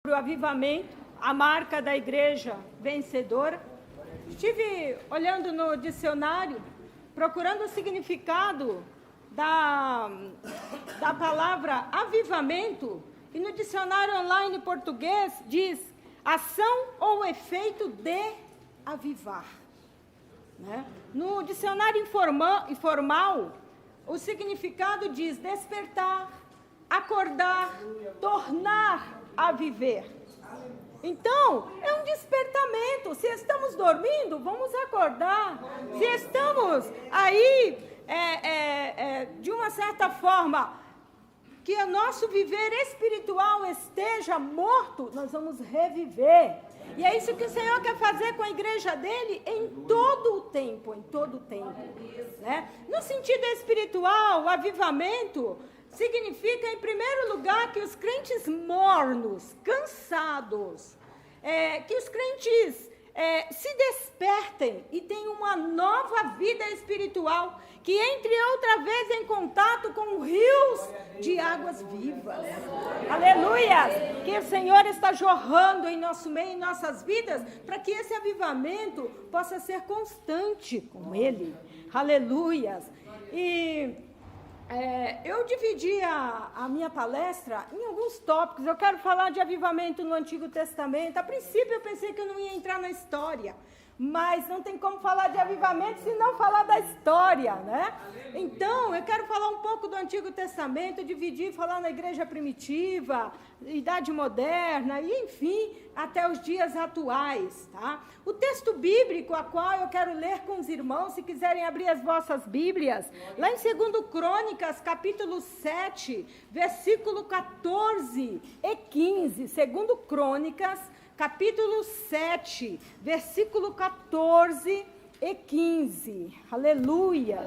o avivamento, a marca da igreja vencedora. Estive olhando no dicionário, procurando o significado da palavra avivamento, e no dicionário online português diz ação ou efeito de avivar. Né? No dicionário informal, o significado diz despertar, acordar, tornar a viver. Então, é um despertamento. Se estamos dormindo, vamos acordar. Se estamos aí, de uma certa forma, que o nosso viver espiritual esteja morto, nós vamos reviver. E é isso que o Senhor quer fazer com a igreja dele em todo o tempo, né? No sentido espiritual, o avivamento significa, em primeiro lugar, que os crentes mornos, cansados, que os crentes se despertem e tenham uma nova vida espiritual, que entre outra vez em contato com rios de águas vivas. Aleluia! Que o Senhor está jorrando em nosso meio, em nossas vidas, para que esse avivamento possa ser constante com Ele. Aleluia! E eu dividi a minha palestra em alguns tópicos. Eu quero falar de avivamento no Antigo Testamento. A princípio eu pensei que eu não ia entrar na história, mas não tem como falar de avivamento se não falar da história, né? Então, eu quero falar um pouco do Antigo Testamento, dividir, falar na igreja primitiva, idade moderna, e enfim, até os dias atuais, tá? O texto bíblico a qual eu quero ler com os irmãos, se quiserem abrir as vossas Bíblias, lá em 2 Crônicas, capítulo 7, versículo 14 e 15, 2 Crônicas, capítulo 7, versículo 14 e 15. Aleluia!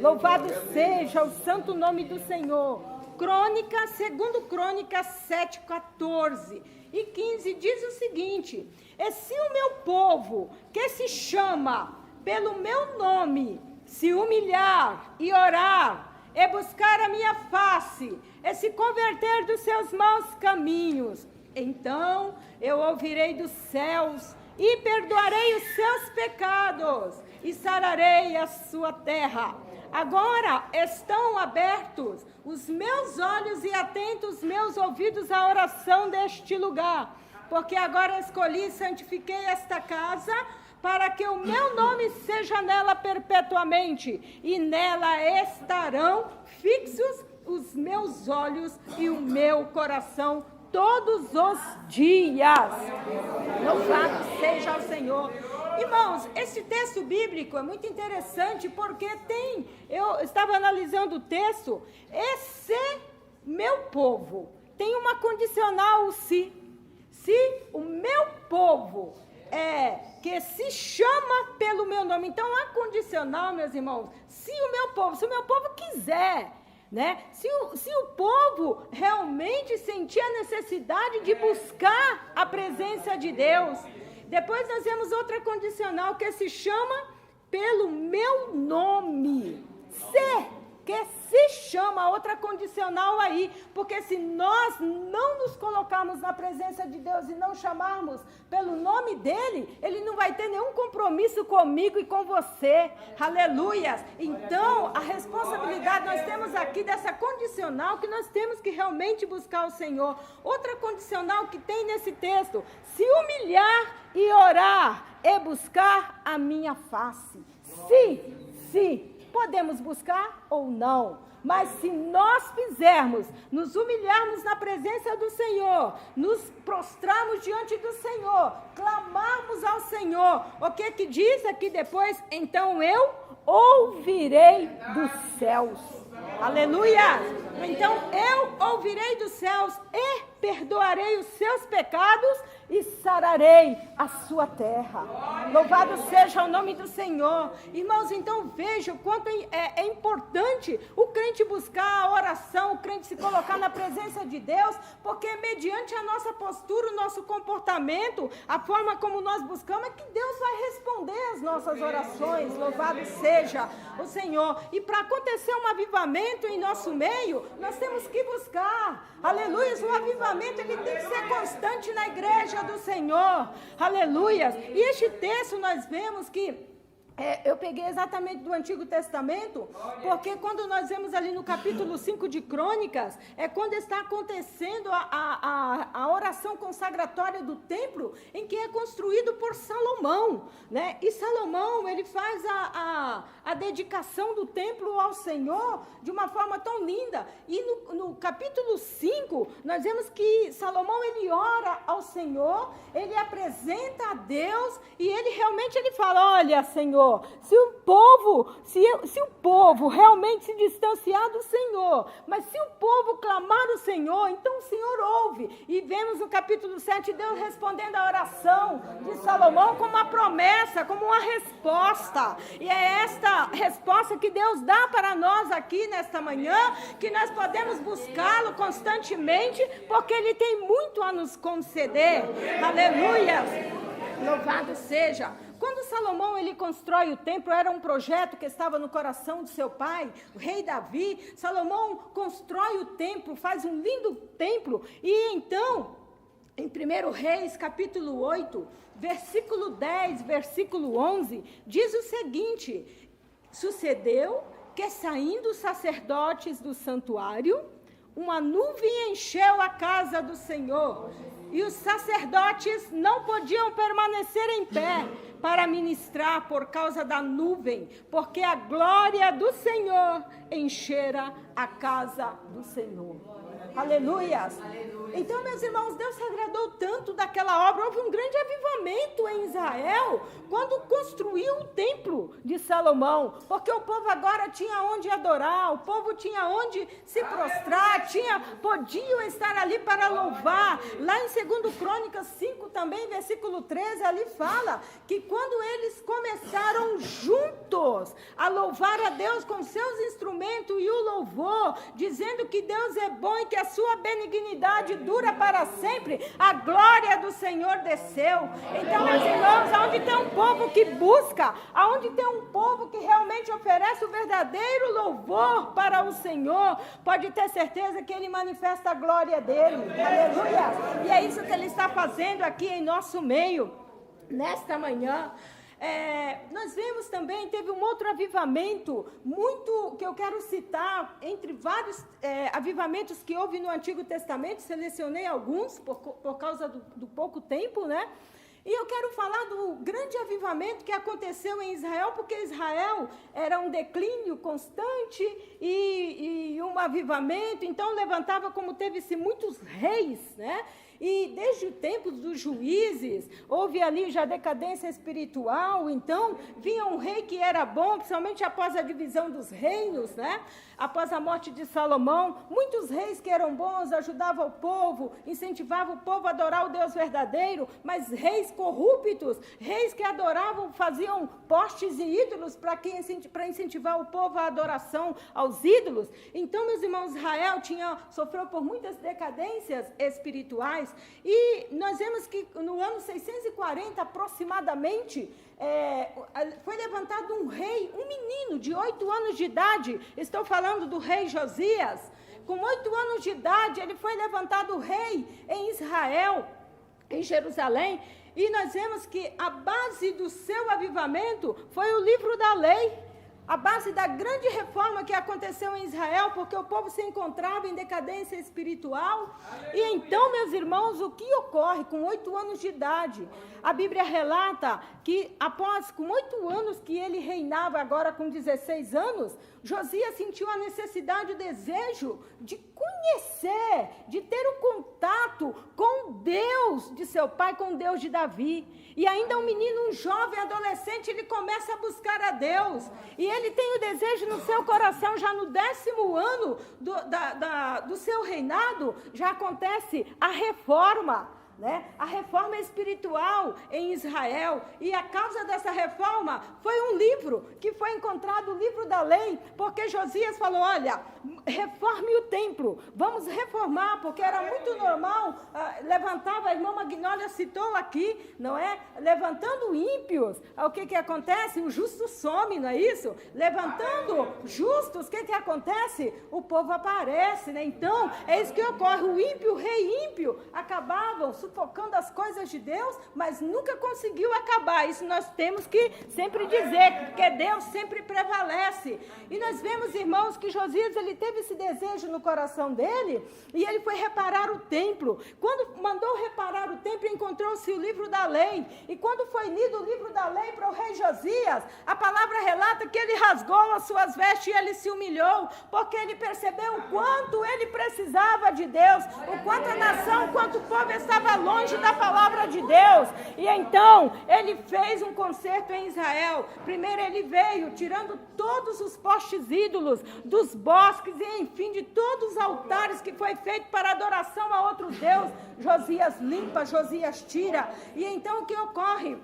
Louvado seja o santo nome do Senhor. Crônicas, 2 Crônicas 7, 14 e 15 diz o seguinte: e se o meu povo, que se chama pelo meu nome, se humilhar e orar, e buscar a minha face, e se converter dos seus maus caminhos, então eu ouvirei dos céus e perdoarei os seus pecados e sararei a sua terra. Agora estão abertos os meus olhos e atentos os meus ouvidos à oração deste lugar, porque agora escolhi e santifiquei esta casa, para que o meu nome seja nela perpetuamente, e nela estarão fixos os meus olhos e o meu coração todos os dias. Louvado seja o Senhor. Irmãos, esse texto bíblico é muito interessante, porque eu estava analisando o texto, esse meu povo, tem uma condicional, o se o meu povo que se chama pelo meu nome. Então, a condicional, meus irmãos, se o meu povo quiser, né? Se o povo realmente sentir a necessidade de buscar a presença de Deus. Depois nós temos outra condicional que se chama pelo meu nome. Que se chama, outra condicional aí, porque se nós não nos colocarmos na presença de Deus e não chamarmos pelo nome dele, ele não vai ter nenhum compromisso comigo e com você. Aleluia! Então, a responsabilidade nós temos aqui dessa condicional, que nós temos que realmente buscar o Senhor. Outra condicional que tem nesse texto: se humilhar e orar e buscar a minha face. Se podemos buscar ou não, mas se nós fizermos, nos humilharmos na presença do Senhor, nos prostrarmos diante do Senhor, clamarmos ao Senhor, o que diz aqui depois? Então eu ouvirei dos céus. Aleluia! Então eu ouvirei dos céus e perdoarei os seus pecados e sararei a sua terra. Louvado seja o nome do Senhor. Irmãos, então veja o quanto é importante o crente buscar a oração, o crente se colocar na presença de Deus, porque mediante a nossa postura, o nosso comportamento, a forma como nós buscamos, é que Deus vai responder às nossas orações. Louvado seja o Senhor. E para acontecer um avivamento em nosso meio, nós temos que buscar. Aleluia. O avivamento ele tem que ser constante na igreja do Senhor. Aleluia. E este texto nós vemos que eu peguei exatamente do Antigo Testamento, porque quando nós vemos ali no capítulo 5 de Crônicas, é quando está acontecendo a oração consagratória do templo, em que é construído por Salomão, né? E Salomão, ele faz a dedicação do templo ao Senhor de uma forma tão linda. E no capítulo 5, nós vemos que Salomão, ele ora ao Senhor, ele apresenta a Deus, e ele realmente fala, olha, Senhor, se o povo realmente se distanciar do Senhor, mas se o povo clamar o Senhor, então o Senhor ouve. E vemos no capítulo 7 Deus respondendo a oração de Salomão como uma promessa, como uma resposta. E é esta resposta que Deus dá para nós aqui nesta manhã, que nós podemos buscá-lo constantemente, porque Ele tem muito a nos conceder. Aleluia! Louvado seja! Quando Salomão ele constrói o templo, era um projeto que estava no coração de seu pai, o rei Davi. Salomão constrói o templo, faz um lindo templo. E então, em 1 Reis, capítulo 8, versículo 10, versículo 11, diz o seguinte: sucedeu que, saindo os sacerdotes do santuário, uma nuvem encheu a casa do Senhor, e os sacerdotes não podiam permanecer em pé para ministrar por causa da nuvem, porque a glória do Senhor enchera a casa do Senhor. Aleluias! Então, meus irmãos, Deus se agradou tanto daquela obra. Houve um grande avivamento em Israel quando construiu o templo de Salomão, porque o povo agora tinha onde adorar, o povo tinha onde se prostrar, podiam estar ali para louvar. Lá em 2 Crônicas 5 também, versículo 13, ali fala que quando eles começaram juntos a louvar a Deus com seus instrumentos e o louvor, dizendo que Deus é bom e que a sua benignidade dura para sempre, a glória do Senhor desceu. Então, meus irmãos, aonde tem um povo que busca, aonde tem um povo que realmente oferece o verdadeiro louvor para o Senhor, pode ter certeza que Ele manifesta a glória dEle. Aleluia! E é isso que Ele está fazendo aqui em nosso meio, nesta manhã. Nós vemos também, teve um outro avivamento, muito que eu quero citar, entre vários avivamentos que houve no Antigo Testamento, selecionei alguns por causa do pouco tempo, né? E eu quero falar do grande avivamento que aconteceu em Israel, porque Israel era um declínio constante e um avivamento, então levantava, como teve-se muitos reis, né? E desde o tempo dos juízes, houve ali já decadência espiritual, então vinha um rei que era bom, principalmente após a divisão dos reinos, né? Após a morte de Salomão, muitos reis que eram bons ajudavam o povo, incentivavam o povo a adorar o Deus verdadeiro, mas reis corruptos, reis que adoravam, faziam postes e ídolos para incentivar o povo à adoração aos ídolos. Então, meus irmãos, Israel sofreu por muitas decadências espirituais, e nós vemos que no ano 640 aproximadamente, foi levantado um rei, um menino de 8 anos de idade. Estou falando do rei Josias. Com 8 anos de idade, ele foi levantado rei em Israel, em Jerusalém, e nós vemos que a base do seu avivamento foi o livro da lei, a base da grande reforma que aconteceu em Israel, porque o povo se encontrava em decadência espiritual. E então, meus irmãos, o que ocorre com 8 anos de idade? A Bíblia relata que com 8 anos que ele reinava, agora com 16 anos, Josias sentiu a necessidade, o desejo de conhecer, de ter o contato com Deus de seu pai, com Deus de Davi. E ainda um menino, um jovem adolescente, ele começa a buscar a Deus. E ele tem o desejo no seu coração, já no 10º ano do seu reinado, já acontece a reforma. né? A reforma espiritual em Israel. E a causa dessa reforma foi um livro, que foi encontrado, o livro da lei, porque Josias falou, olha, reforme o templo, vamos reformar, porque era muito normal, levantava, a irmã Magnólia citou aqui, não é? Levantando ímpios, o que acontece? O justo some, não é isso? Levantando justos, o que acontece? O povo aparece, né? Então, é isso que ocorre, o ímpio, o rei ímpio, acabavam sufocando as coisas de Deus, mas nunca conseguiu acabar. Isso nós temos que sempre dizer, porque Deus sempre prevalece. E nós vemos, irmãos, que Josias, ele teve esse desejo no coração dele, e ele foi reparar o templo. Quando mandou reparar o templo, encontrou-se o livro da lei, e quando foi lido o livro da lei para o rei Josias, a palavra relata que ele rasgou as suas vestes e ele se humilhou, porque ele percebeu o quanto ele precisava de Deus, o quanto a nação, o quanto o povo estava longe da palavra de Deus. E então, ele fez um concerto em Israel. Primeiro ele veio, tirando todos os postes ídolos, dos bosques e enfim, de todos os altares que foi feito para adoração a outro Deus. Josias limpa, Josias tira. E então o que ocorre?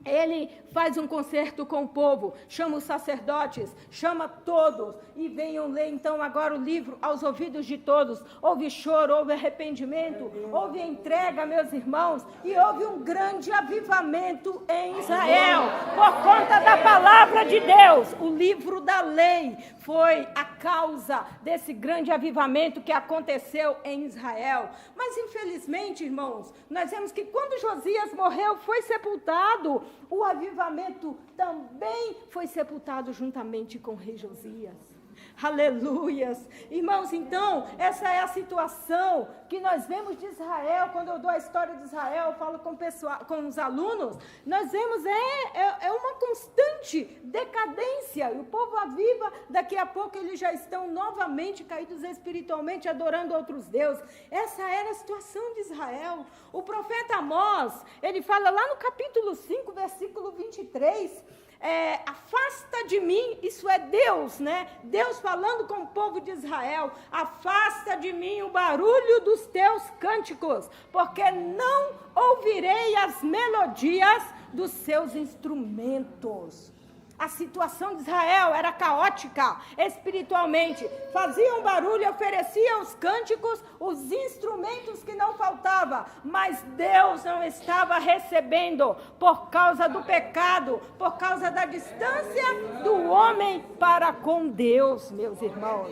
Ele faz um concerto com o povo, chama os sacerdotes, chama todos, e venham ler então agora o livro aos ouvidos de todos. Houve choro, houve arrependimento, houve entrega, meus irmãos, e houve um grande avivamento em Israel, por conta da palavra de Deus. O livro da lei foi a causa desse grande avivamento que aconteceu em Israel. Mas infelizmente, irmãos, nós vemos que quando Josias morreu, foi sepultado, o avivamento também foi sepultado juntamente com o rei Josias. Aleluias. Irmãos, então, essa é a situação que nós vemos de Israel. Quando eu dou a história de Israel, eu falo com os alunos, nós vemos uma constante decadência. E o povo aviva, daqui a pouco eles já estão novamente caídos espiritualmente, adorando outros deuses. Essa era a situação de Israel. O profeta Amós, ele fala lá no capítulo 5, versículo 23, afasta de mim, isso é Deus, né? Deus falando com o povo de Israel, afasta de mim o barulho dos teus cânticos, porque não ouvirei as melodias dos seus instrumentos. A situação de Israel era caótica espiritualmente, faziam barulho, ofereciam os cânticos, os instrumentos que não faltavam, mas Deus não estava recebendo por causa do pecado, por causa da distância do homem para com Deus, meus irmãos.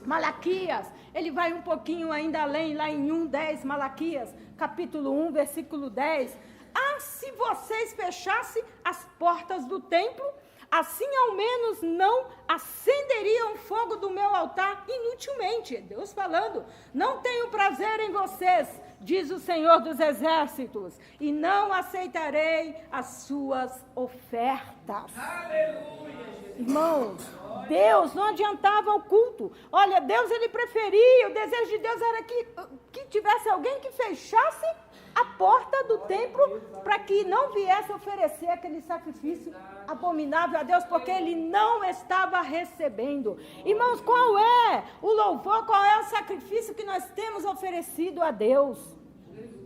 Malaquias, ele vai um pouquinho ainda além, lá em 1:10, Malaquias, capítulo 1, versículo 10. Se vocês fechassem as portas do templo, assim ao menos não acenderiam o fogo do meu altar inutilmente. Deus falando, não tenho prazer em vocês, diz o Senhor dos Exércitos, e não aceitarei as suas ofertas. Aleluia. Irmãos, Deus não adiantava o culto. Olha, Deus ele preferia, o desejo de Deus era que tivesse alguém que fechasse a porta do templo para que não viesse oferecer aquele sacrifício abominável a Deus, porque ele não estava recebendo. Irmãos, qual é o louvor, qual é o sacrifício que nós temos oferecido a Deus?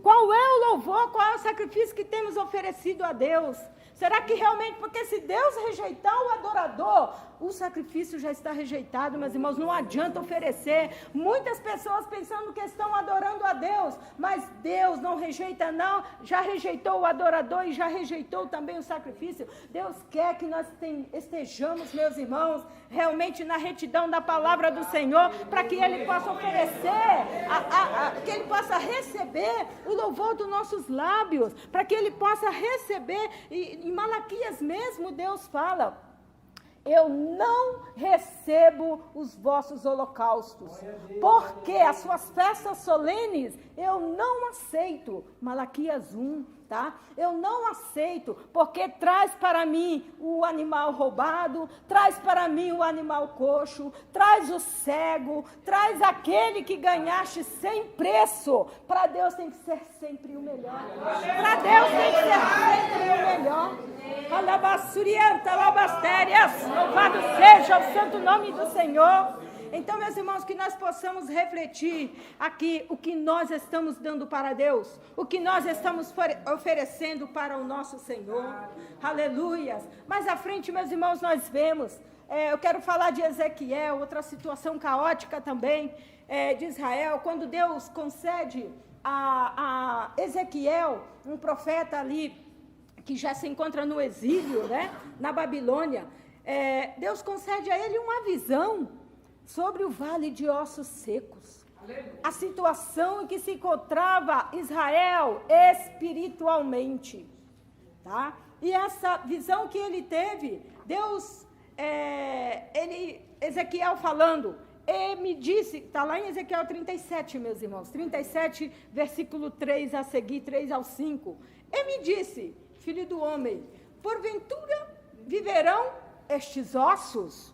Qual é o louvor, qual é o sacrifício que temos oferecido a Deus? Será que realmente, porque se Deus rejeitar o adorador, o sacrifício já está rejeitado, meus irmãos, não adianta oferecer. Muitas pessoas pensando que estão adorando a Deus, mas Deus não rejeita não, já rejeitou o adorador e já rejeitou também o sacrifício. Deus quer que nós estejamos, meus irmãos, realmente na retidão da palavra do Senhor, para que Ele possa oferecer, que Ele possa receber o louvor dos nossos lábios, para que Ele possa receber. Em Malaquias mesmo Deus fala, eu não recebo os vossos holocaustos, porque as suas festas solenes eu não aceito. Malaquias 1, tá? Eu não aceito, porque traz para mim o animal roubado, traz para mim o animal coxo, traz o cego, traz aquele que ganhaste sem preço. Para Deus tem que ser sempre o melhor. Para Deus tem que ser sempre o melhor. Alabassurianta, alabastérias, louvado seja o santo nome do Senhor. Então, meus irmãos, que nós possamos refletir aqui o que nós estamos dando para Deus, o que nós estamos oferecendo para o nosso Senhor. Aleluias. Mais à frente, meus irmãos, nós vemos, eu quero falar de Ezequiel, outra situação caótica também de Israel, quando Deus concede a Ezequiel, um profeta ali, que já se encontra no exílio, né, na Babilônia, Deus concede a ele uma visão sobre o vale de ossos secos. A situação em que se encontrava Israel espiritualmente. Tá? E essa visão que ele teve, Deus, Ezequiel falando, me disse, está lá em Ezequiel 37, meus irmãos, 37, versículo 3 a seguir, 3 ao 5. Ele me disse, filho do homem, porventura viverão estes ossos?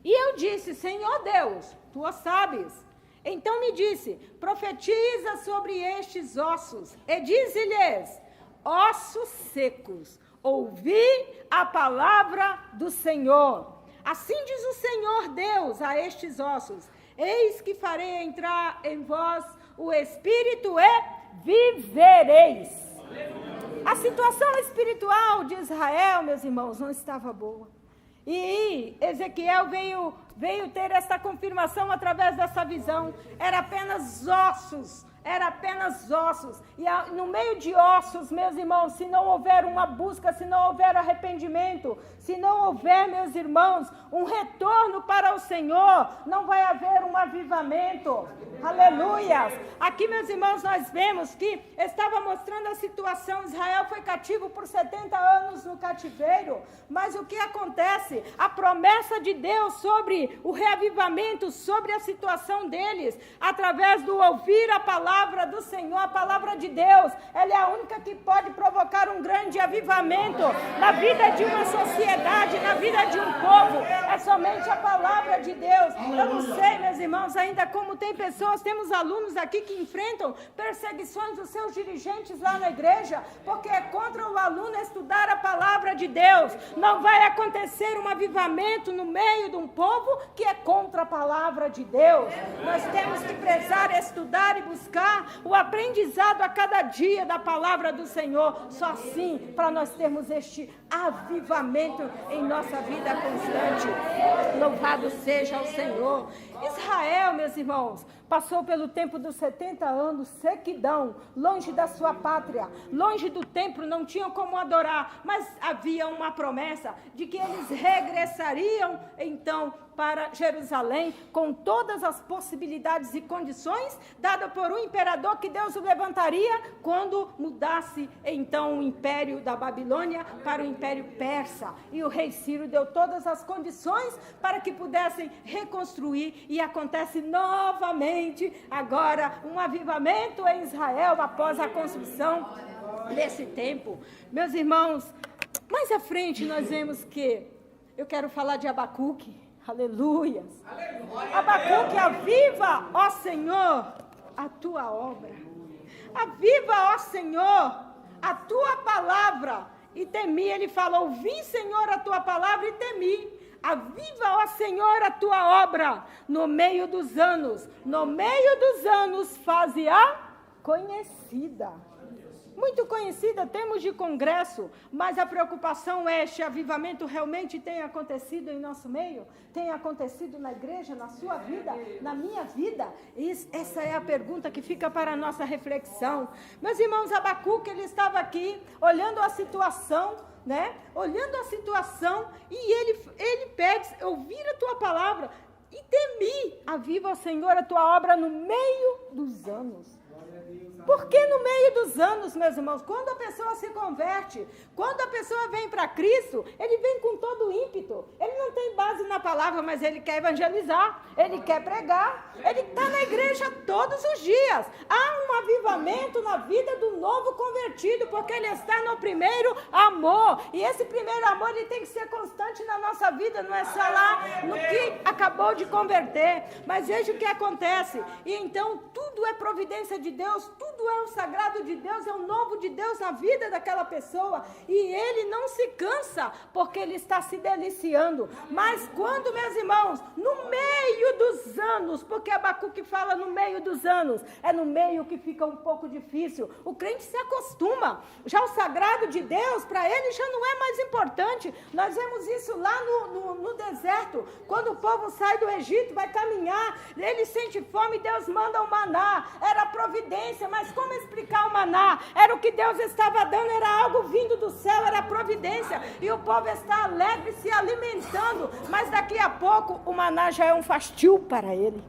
E eu disse, Senhor Deus, tu o sabes. Então me disse, profetiza sobre estes ossos, e dize-lhes, ossos secos, ouvi a palavra do Senhor. Assim diz o Senhor Deus a estes ossos, eis que farei entrar em vós o Espírito e vivereis. A situação espiritual de Israel, meus irmãos, não estava boa. E Ezequiel veio ter essa confirmação através dessa visão. Era apenas ossos. E no meio de ossos, meus irmãos, se não houver uma busca, se não houver arrependimento, se não houver, meus irmãos, um retorno para o Senhor, não vai haver um avivamento. Aleluia! Aqui, meus irmãos, nós vemos que estava mostrando a situação. Israel foi cativo por 70 anos no cativeiro, mas o que acontece? A promessa de Deus sobre o reavivamento, sobre a situação deles, através do ouvir a palavra do Senhor, a palavra de Deus, ela é a única que pode provocar um grande avivamento na vida de uma sociedade, na vida de um povo. É somente a palavra de Deus. Eu não sei, meus irmãos, ainda como tem pessoas, temos alunos aqui que enfrentam perseguições dos seus dirigentes lá na igreja, porque é contra o aluno estudar a palavra de Deus. Não vai acontecer um avivamento no meio de um povo que é contra a palavra de Deus. Nós temos que prezar, estudar e buscar o aprendizado a cada dia da palavra do Senhor. Só assim para nós termos este avivamento em nossa vida constante. Louvado seja o Senhor. Israel, meus irmãos, passou pelo tempo dos 70 anos, sequidão, longe da sua pátria, longe do templo, não tinham como adorar, mas havia uma promessa de que eles regressariam então para Jerusalém, com todas as possibilidades e condições dadas por um imperador que Deus o levantaria quando mudasse então o império da Babilônia para o império persa. E o rei Ciro deu todas as condições para que pudessem reconstruir, e acontece novamente agora um avivamento em Israel após a construção desse templo. Meus irmãos, mais à frente nós vemos que, eu quero falar de Abacuque. Aleluias. Abacuque, aviva, ó Senhor, a tua obra. Aviva, ó Senhor, a tua palavra. E temi, ele fala, ouvi, Senhor, a tua palavra e temi. Aviva, ó Senhor, a tua obra. No meio dos anos faze-a conhecida. Muito conhecida, temos de congresso, mas a preocupação é este avivamento realmente tem acontecido em nosso meio? Tem acontecido na igreja, na sua vida, na minha vida? Essa é a pergunta que fica para a nossa reflexão. Meus irmãos, Abacuque, ele estava aqui, olhando a situação, né? Olhando a situação, e ele pede, ouvir a tua palavra, e temi, aviva, Senhor, a tua obra no meio dos anos. Por que no meio dos anos, meus irmãos? Quando a pessoa se converte, quando a pessoa vem para Cristo, ele vem com todo o ímpeto. Ele não tem base na palavra, mas ele quer evangelizar, ele quer pregar, ele está na igreja todos os dias. Há um avivamento na vida do novo convertido, porque ele está no primeiro amor. E esse primeiro amor, ele tem que ser constante na nossa vida, não é só lá no que acabou de converter. Mas veja o que acontece. E então, tudo é providência de Deus, tudo tudo é o sagrado de Deus, é o novo de Deus na vida daquela pessoa. E ele não se cansa, porque ele está se deliciando. Mas quando, meus irmãos, no meio dos anos, porque Abacuque fala no meio dos anos, é no meio que fica um pouco difícil. O crente se acostuma. Já o sagrado de Deus, para ele, já não é mais importante. Nós vemos isso lá no deserto. Quando o povo sai do Egito, vai caminhar, ele sente fome, Deus manda o maná. Era a providência, mas como explicar o maná? Era o que Deus estava dando, era algo vindo do céu, era a providência. E o povo está alegre, se alimentando, mas daqui a pouco o maná já é um fastio para ele.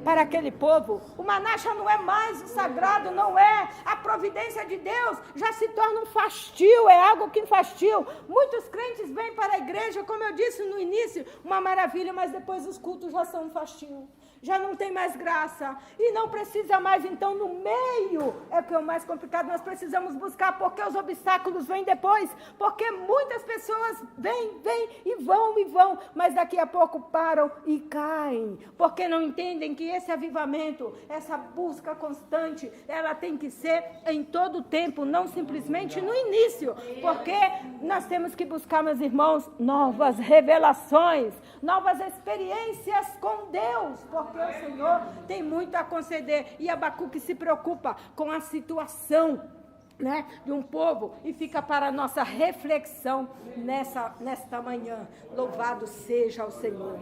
Para aquele povo, o maná já não é mais o sagrado, não é a providência de Deus, já se torna um fastio, é algo que fastio. Muitos crentes vêm para a igreja, como eu disse no início, uma maravilha, mas depois os cultos já são um fastio. Já não tem mais graça, e não precisa mais, então no meio, é o que é o mais complicado, nós precisamos buscar, porque os obstáculos vêm depois, porque muitas pessoas vêm e vão, mas daqui a pouco param e caem, porque não entendem que esse avivamento, essa busca constante, ela tem que ser em todo o tempo, não simplesmente no início, porque nós temos que buscar, meus irmãos, novas revelações, novas experiências com Deus, porque o Senhor tem muito a conceder. E Abacuque se preocupa com a situação, né, de um povo, e fica para a nossa reflexão nesta manhã. Louvado seja o Senhor.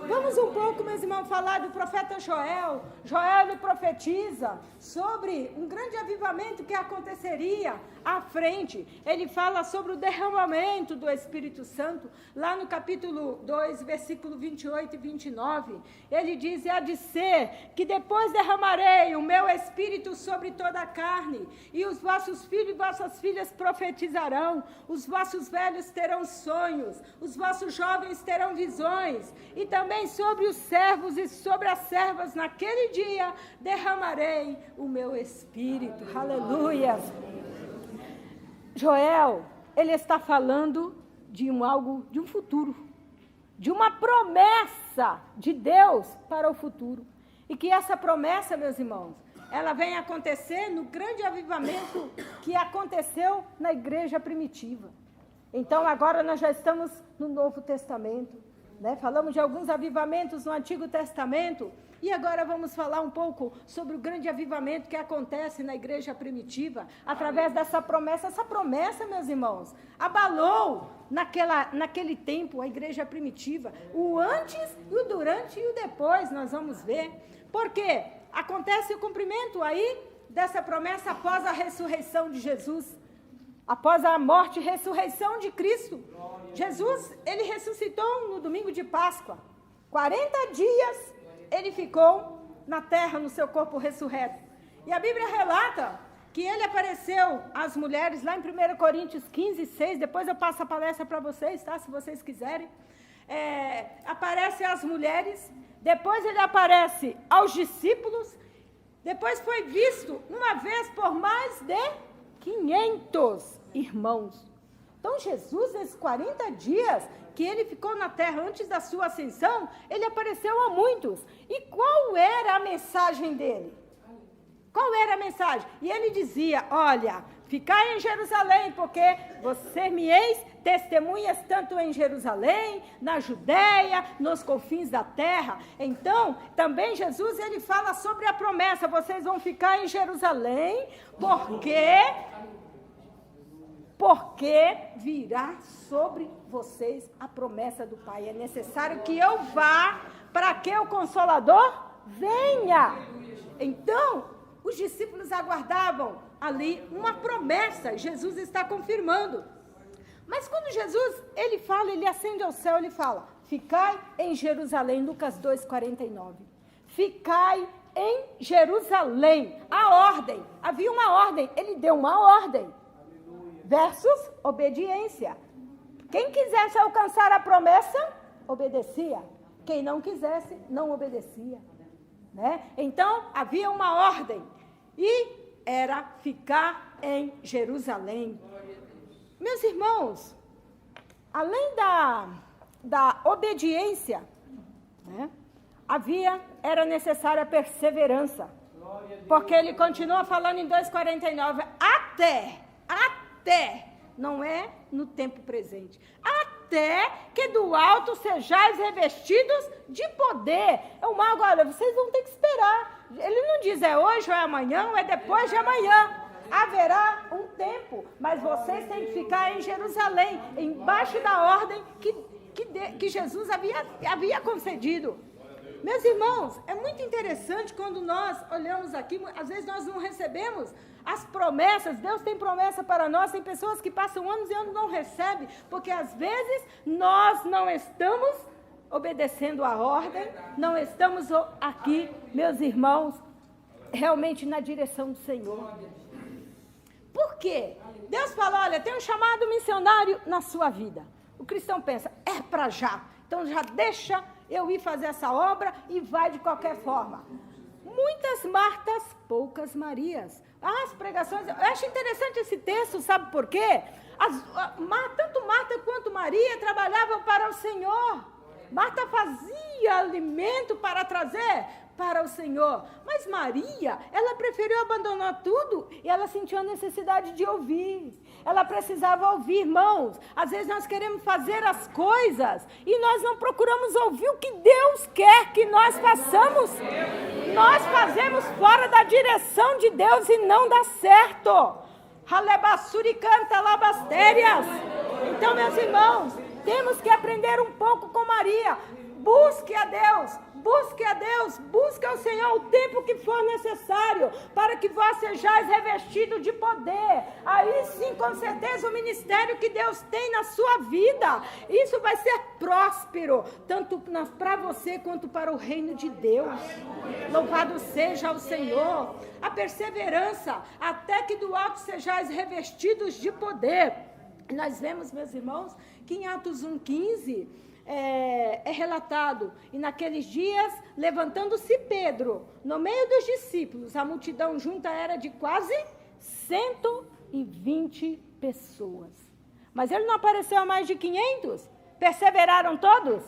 Vamos um pouco, meus irmãos, falar do profeta Joel. Joel, ele profetiza sobre um grande avivamento que aconteceria à frente. Ele fala sobre o derramamento do Espírito Santo, lá no capítulo 2, versículo 28 e 29. Ele diz: há de ser que depois derramarei o meu Espírito sobre toda a carne, e os vossos filhos e vossas filhas profetizarão, os vossos velhos terão sonhos, os vossos jovens terão visões, e também sobre os servos e sobre as servas naquele dia derramarei o meu Espírito. Aleluia! Joel, ele está falando de um futuro, de uma promessa de Deus para o futuro, e que essa promessa, meus irmãos, ela vem acontecer no grande avivamento que aconteceu na igreja primitiva. Então, agora nós já estamos no Novo Testamento, né? Falamos de alguns avivamentos no Antigo Testamento, e agora vamos falar um pouco sobre o grande avivamento que acontece na igreja primitiva, através dessa promessa. Essa promessa, meus irmãos, abalou naquele tempo a igreja primitiva, o antes, o durante e o depois, nós vamos ver. Por quê? Acontece o cumprimento aí dessa promessa após a ressurreição de Jesus, após a morte e ressurreição de Cristo. Jesus, ele ressuscitou no domingo de Páscoa. 40 dias ele ficou na terra no seu corpo ressurreto. E a Bíblia relata que ele apareceu às mulheres lá em 1 Coríntios 15, 6. Depois eu passo a palestra para vocês, tá? Se vocês quiserem. Aparece às mulheres. Depois ele aparece aos discípulos. Depois foi visto uma vez por mais de 500 irmãos. Então Jesus, nesses 40 dias que ele ficou na terra antes da sua ascensão, ele apareceu a muitos. E qual era a mensagem dele? Qual era a mensagem? E ele dizia: olha, ficai em Jerusalém, porque vocês me eis testemunhas tanto em Jerusalém, na Judéia, nos confins da terra. Então, também Jesus, ele fala sobre a promessa: vocês vão ficar em Jerusalém, porque virá sobre vocês a promessa do Pai. É necessário que eu vá para que o Consolador venha. Então, os discípulos aguardavam ali uma promessa. Jesus está confirmando. Mas quando Jesus, ele fala, ele ascende ao céu, ele fala: ficai em Jerusalém, Lucas 2:49. Ficai em Jerusalém. A ordem, havia uma ordem, ele deu uma ordem. Versus obediência. Quem quisesse alcançar a promessa, obedecia. Quem não quisesse, não obedecia. Né? Então, havia uma ordem. E era ficar em Jerusalém. Meus irmãos, além da obediência, né, era necessária perseverança. Porque ele continua falando em 2,49, até, não é no tempo presente, até que do alto sejais revestidos de poder. Agora, vocês vão ter que esperar. Ele não diz é hoje ou é amanhã ou é depois de amanhã. Haverá um tempo, mas vocês têm que ficar em Jerusalém, embaixo da ordem que Jesus havia concedido. Meus irmãos, é muito interessante quando nós olhamos aqui, às vezes nós não recebemos as promessas. Deus tem promessa para nós, tem pessoas que passam anos e anos e não recebem, porque às vezes nós não estamos obedecendo a ordem, não estamos aqui, meus irmãos, realmente na direção do Senhor. Por quê? Deus fala, olha, tem um chamado missionário na sua vida. O cristão pensa, é para já, então já deixa eu ir fazer essa obra e vai de qualquer forma. Muitas Martas, poucas Marias. As pregações, eu acho interessante esse texto, sabe por quê? Tanto Marta quanto Maria trabalhavam para o Senhor. Marta fazia alimento para trazer para o Senhor. Mas Maria, ela preferiu abandonar tudo e ela sentiu a necessidade de ouvir. Ela precisava ouvir, irmãos. Às vezes nós queremos fazer as coisas e nós não procuramos ouvir o que Deus quer que nós façamos. Nós fazemos fora da direção de Deus e não dá certo. Alebassuri canta labastérias. Então, meus irmãos, temos que aprender um pouco com Maria. Busque a Deus, busque ao Senhor o tempo que for necessário, para que vós sejais revestidos de poder. Aí sim, com certeza, o ministério que Deus tem na sua vida, isso vai ser próspero, tanto para você quanto para o reino de Deus. Louvado seja o Senhor. A perseverança, até que do alto sejais revestidos de poder. Nós vemos, meus irmãos, que em Atos 1,15, é relatado, e naqueles dias, levantando-se Pedro, no meio dos discípulos, a multidão junta era de quase 120 pessoas. Mas ele não apareceu a mais de 500? Perseveraram todos?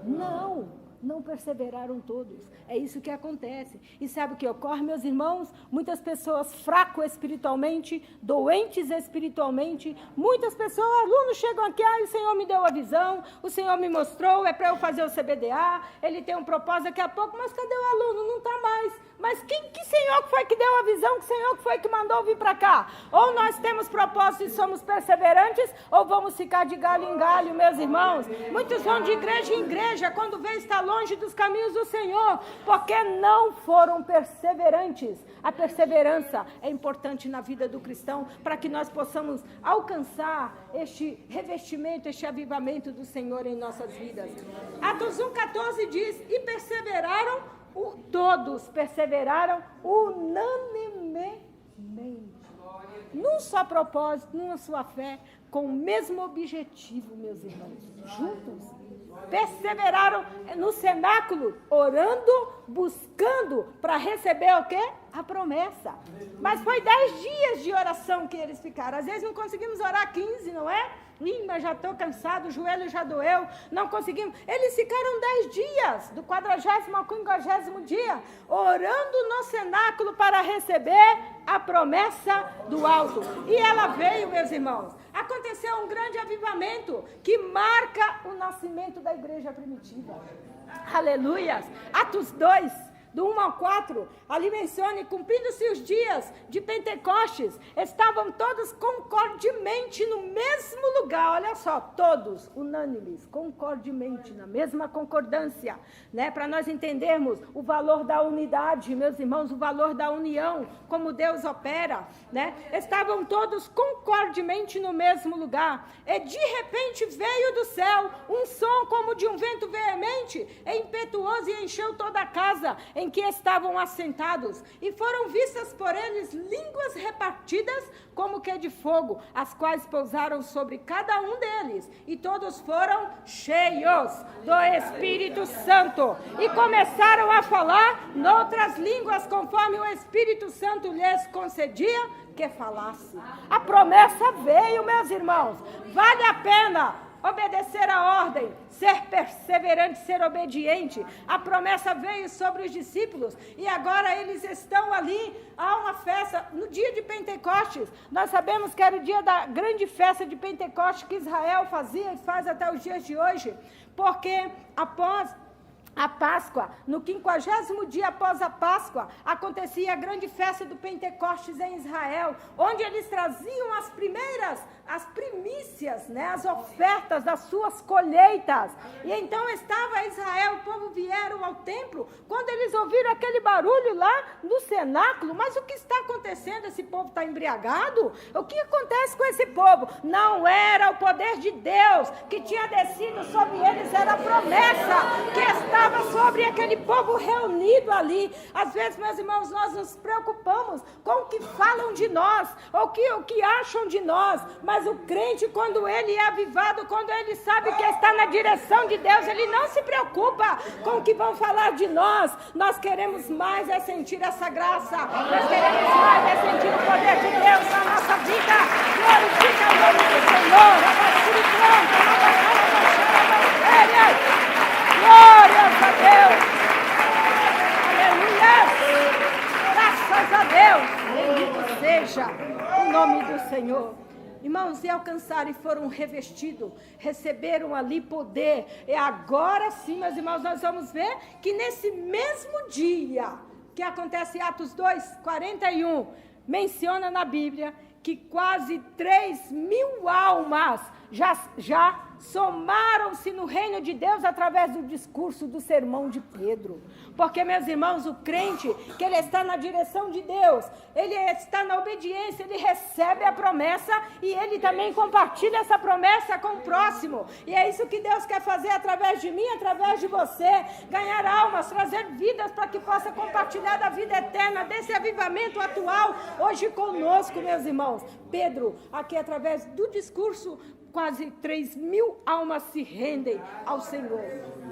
Não perseveraram todos. É isso que acontece. E sabe o que ocorre, meus irmãos? Muitas pessoas fracas espiritualmente, doentes espiritualmente, muitas pessoas, alunos chegam aqui, o Senhor me deu a visão, o Senhor me mostrou, é para eu fazer o CBDA, ele tem um propósito daqui a pouco, mas cadê o aluno? Não está mais. Mas que Senhor que foi que deu a visão, que Senhor que foi que mandou vir para cá? Ou nós temos propósito e somos perseverantes, ou vamos ficar de galho em galho, meus irmãos. Muitos vão de igreja em igreja, quando vê estar longe dos caminhos do Senhor, porque não foram perseverantes. A perseverança é importante na vida do cristão, para que nós possamos alcançar este revestimento, este avivamento do Senhor em nossas vidas. Atos 1,14 diz, e perseveraram, todos perseveraram unanimemente, num só propósito, numa só fé, com o mesmo objetivo, meus irmãos, juntos. Perseveraram no cenáculo, orando, buscando para receber o quê? A promessa. Mas foi 10 dias de oração que eles ficaram. Às vezes não conseguimos orar 15, não é? Mas já estou cansado, o joelho já doeu, não conseguimos. Eles ficaram 10 dias, do 40º ao 50º dia, orando no cenáculo para receber a promessa do alto. E ela veio, meus irmãos. Aconteceu um grande avivamento que marca o nascimento da igreja primitiva. Aleluias! Atos 2. Do 1 ao 4, ali menciona, cumprindo-se os dias de Pentecostes, estavam todos concordemente no mesmo lugar, olha só, todos unânimes, concordemente, na mesma concordância, né? Para nós entendermos o valor da unidade, meus irmãos, o valor da união, como Deus opera, né? Estavam todos concordemente no mesmo lugar, e de repente veio do céu um som como de um vento veemente, e impetuoso, e encheu toda a casa, em que estavam assentados, e foram vistas por eles línguas repartidas como que de fogo, as quais pousaram sobre cada um deles, e todos foram cheios do Espírito Santo, e começaram a falar noutras línguas, conforme o Espírito Santo lhes concedia que falasse. A promessa veio, meus irmãos. Vale a pena obedecer a ordem, ser perseverante, ser obediente. A promessa veio sobre os discípulos e agora eles estão ali. Há uma festa no dia de Pentecostes. Nós sabemos que era o dia da grande festa de Pentecostes que Israel fazia e faz até os dias de hoje, porque após a Páscoa, no 50º dia após a Páscoa, acontecia a grande festa do Pentecostes em Israel, onde eles traziam as primícias, né, as ofertas das suas colheitas. E então estava Israel, o povo vieram ao templo, quando eles ouviram aquele barulho lá no cenáculo. Mas o que está acontecendo? Esse povo está embriagado? O que acontece com esse povo? Não era o poder de Deus que tinha descido sobre eles, era a promessa que estava sobre aquele povo reunido ali. Às vezes, meus irmãos, nós nos preocupamos com o que falam de nós, ou o que acham de nós, mas o crente, quando ele é avivado, quando ele sabe que está na direção de Deus, ele não se preocupa com o que vão falar de nós. Nós queremos mais é sentir essa graça, nós queremos mais é sentir o poder de Deus na nossa vida. Glorifica o nome do Senhor. Glórias a Deus, aleluia, graças a Deus, bendito seja o nome do Senhor. Irmãos, e alcançaram e foram revestidos, receberam ali poder. E agora sim, meus irmãos, nós vamos ver que nesse mesmo dia, que acontece em Atos 2:41, menciona na Bíblia que quase 3.000 almas já somaram-se no reino de Deus através do discurso do sermão de Pedro. Porque, meus irmãos, o crente, que ele está na direção de Deus, ele está na obediência, ele recebe a promessa e ele também compartilha essa promessa com o próximo. E é isso que Deus quer fazer através de mim, através de você, ganhar almas, trazer vidas para que possa compartilhar da vida eterna, desse avivamento atual, hoje conosco, meus irmãos. Pedro, aqui através do discurso, quase 3.000 almas se rendem ao Senhor.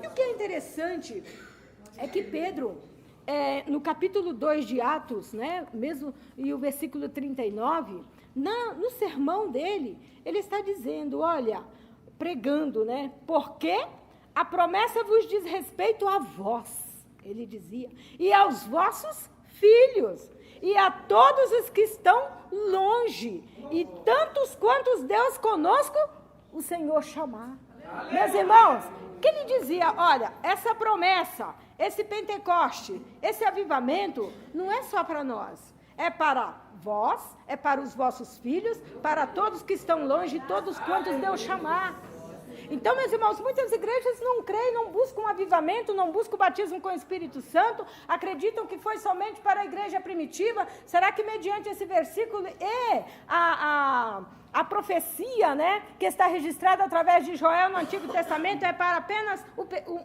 E o que é interessante é que Pedro, no capítulo 2 de Atos, né, mesmo, e o versículo 39, no sermão dele, ele está dizendo, olha, pregando, né, porque a promessa vos diz respeito a vós, ele dizia, e aos vossos filhos, e a todos os que estão longe, e tantos quantos Deus conosco, o Senhor chamar. Meus irmãos, que ele dizia, olha, essa promessa, esse Pentecoste, esse avivamento, não é só para nós, é para vós, é para os vossos filhos, para todos que estão longe, todos quantos Deus chamar. Então, meus irmãos, muitas igrejas não creem, não buscam avivamento, não buscam o batismo com o Espírito Santo, acreditam que foi somente para a igreja primitiva. Será que mediante esse versículo e a profecia, né, que está registrada através de Joel no Antigo Testamento é para apenas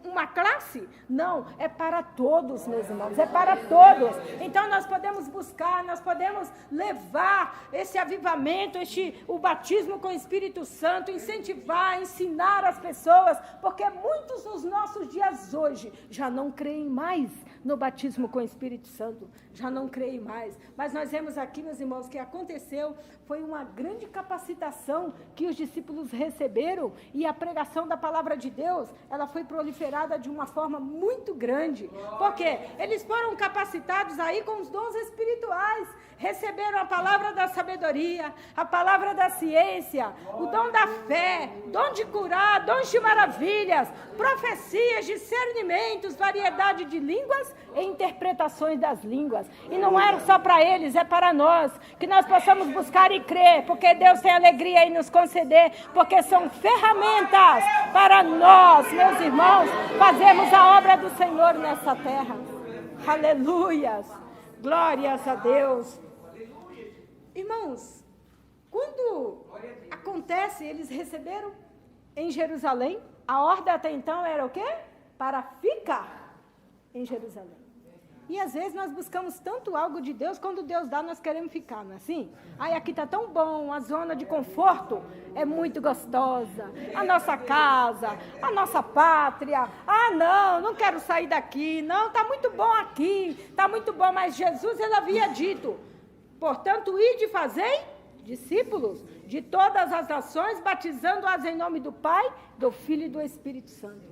uma classe? Não, é para todos, meus irmãos, é para todos. Então nós podemos buscar, nós podemos levar esse avivamento, o batismo com o Espírito Santo, incentivar, ensinar as pessoas, porque muitos nos nossos dias hoje já não creem mais no batismo com o Espírito Santo, já não creem mais. Mas nós vemos aqui, meus irmãos, que aconteceu, foi uma grande capacitação que os discípulos receberam, e a pregação da palavra de Deus, ela foi proliferada de uma forma muito grande, porque eles foram capacitados aí com os dons espirituais, receberam a palavra da sabedoria, a palavra da ciência, o dom da fé, dom de curar, dons de maravilhas, profecias, discernimentos, variedade de línguas e interpretações das línguas. E não era só para eles, é para nós, que nós possamos buscar e crer, porque Deus tem alegria em nos conceder, porque são ferramentas para nós, meus irmãos, fazermos a obra do Senhor nessa terra. Aleluias, glórias a Deus. Irmãos, quando acontece, eles receberam em Jerusalém, a ordem até então era o quê? Para ficar em Jerusalém. E às vezes nós buscamos tanto algo de Deus, quando Deus dá, nós queremos ficar, não é assim? Ai, aqui está tão bom, a zona de conforto é muito gostosa, a nossa casa, a nossa pátria. Ah, não quero sair daqui, não, está muito bom aqui, está muito bom, mas Jesus, ele havia dito, portanto, ide e fazei discípulos de todas as nações, batizando-as em nome do Pai, do Filho e do Espírito Santo.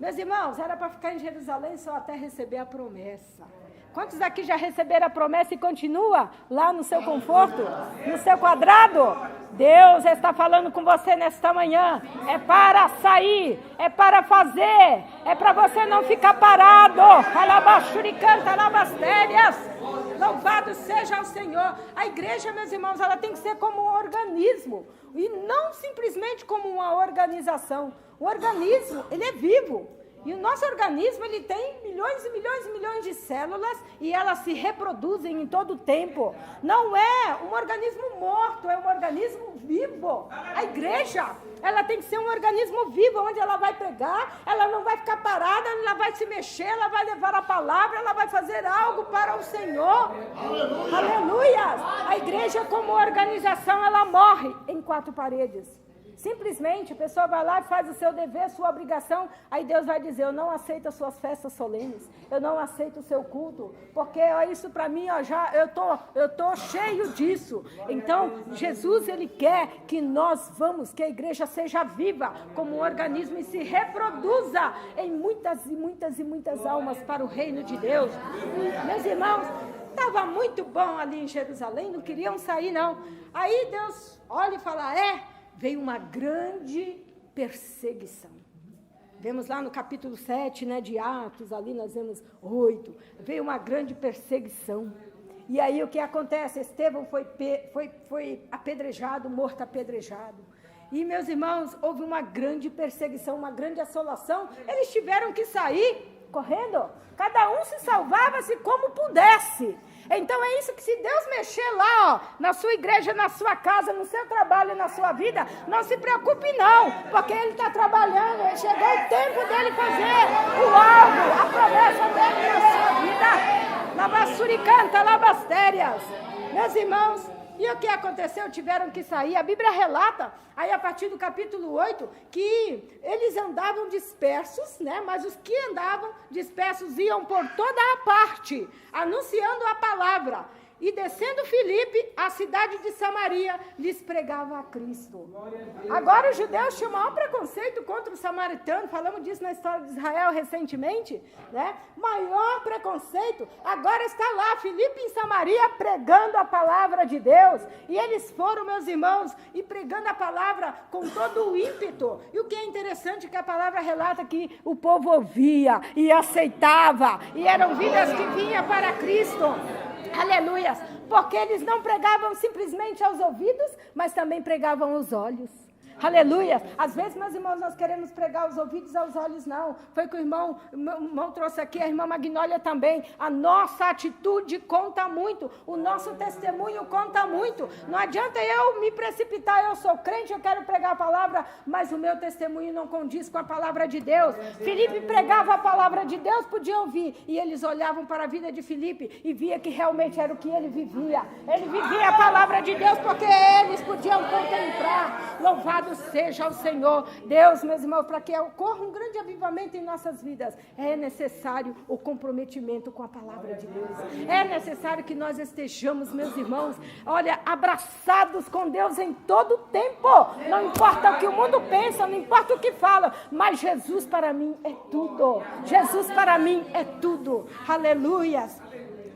Meus irmãos, era para ficar em Jerusalém só até receber a promessa. Quantos aqui já receberam a promessa e continua lá no seu conforto, no seu quadrado? Deus está falando com você nesta manhã. É para sair, é para fazer, é para você não ficar parado. Alabachuricanta, alabastérias. Louvado seja o Senhor. A igreja, meus irmãos, ela tem que ser como um organismo e não simplesmente como uma organização. O organismo, ele é vivo. E o nosso organismo, ele tem milhões e milhões e milhões de células e elas se reproduzem em todo o tempo. Não é um organismo morto, é um organismo vivo. A igreja, ela tem que ser um organismo vivo, onde ela vai pregar, ela não vai ficar parada, ela vai se mexer, ela vai levar a palavra, ela vai fazer algo para o Senhor. Aleluia! A igreja, como organização, ela morre em 4 paredes. Simplesmente a pessoa vai lá e faz o seu dever, sua obrigação, aí Deus vai dizer, eu não aceito as suas festas solenes, eu não aceito o seu culto, porque ó, isso para mim, ó, já, eu tô cheio disso. Então, Jesus, ele quer que nós que a igreja seja viva como um organismo e se reproduza em muitas e muitas e muitas almas para o reino de Deus. Meus irmãos, estava muito bom ali em Jerusalém, não queriam sair não. Aí Deus olha e fala, veio uma grande perseguição. Vemos lá no capítulo 7, né, de Atos, ali nós vemos 8, veio uma grande perseguição. E aí o que acontece? Estevão foi apedrejado, morto apedrejado. E, meus irmãos, houve uma grande perseguição, uma grande assolação. Eles tiveram que sair correndo. Cada um se salvava-se como pudesse. Então é isso que, se Deus mexer lá, ó, na sua igreja, na sua casa, no seu trabalho, na sua vida, não se preocupe não, porque Ele está trabalhando, chegou o tempo dEle fazer o alvo, a promessa dEle na sua vida. Labassuricanta, labastérias. Meus irmãos, e o que aconteceu? Tiveram que sair. A Bíblia relata, aí a partir do capítulo 8, que eles andavam dispersos, né? Mas os que andavam dispersos iam por toda a parte, anunciando a palavra. E descendo Filipe, a cidade de Samaria, lhes pregava a Cristo. Agora os judeus tinham o maior preconceito contra os samaritanos, falamos disso na história de Israel recentemente, né? Maior preconceito, agora está lá Filipe em Samaria pregando a palavra de Deus. E eles foram, meus irmãos, e pregando a palavra com todo o ímpeto. E o que é interessante é que a palavra relata que o povo ouvia e aceitava, e eram vidas que vinham para Cristo. Aleluia, porque eles não pregavam simplesmente aos ouvidos, mas também pregavam aos olhos. Aleluia. Às vezes, meus irmãos, nós queremos pregar aos ouvidos e aos olhos, não. Foi o que o irmão trouxe aqui, a irmã Magnólia também. A nossa atitude conta muito. O nosso testemunho conta muito. Não adianta eu me precipitar, eu sou crente, eu quero pregar a palavra, mas o meu testemunho não condiz com a palavra de Deus. Filipe pregava a palavra de Deus, podiam ouvir. E eles olhavam para a vida de Filipe e via que realmente era o que ele vivia. Ele vivia a palavra de Deus porque eles podiam contemplar. Louvado seja o Senhor. Deus, meus irmãos, para que ocorra um grande avivamento em nossas vidas, é necessário o comprometimento com a palavra de Deus. É necessário que nós estejamos, meus irmãos, olha, abraçados com Deus em todo o tempo. Não importa o que o mundo pensa, não importa o que fala, mas Jesus para mim é tudo. Jesus para mim é tudo. Aleluias.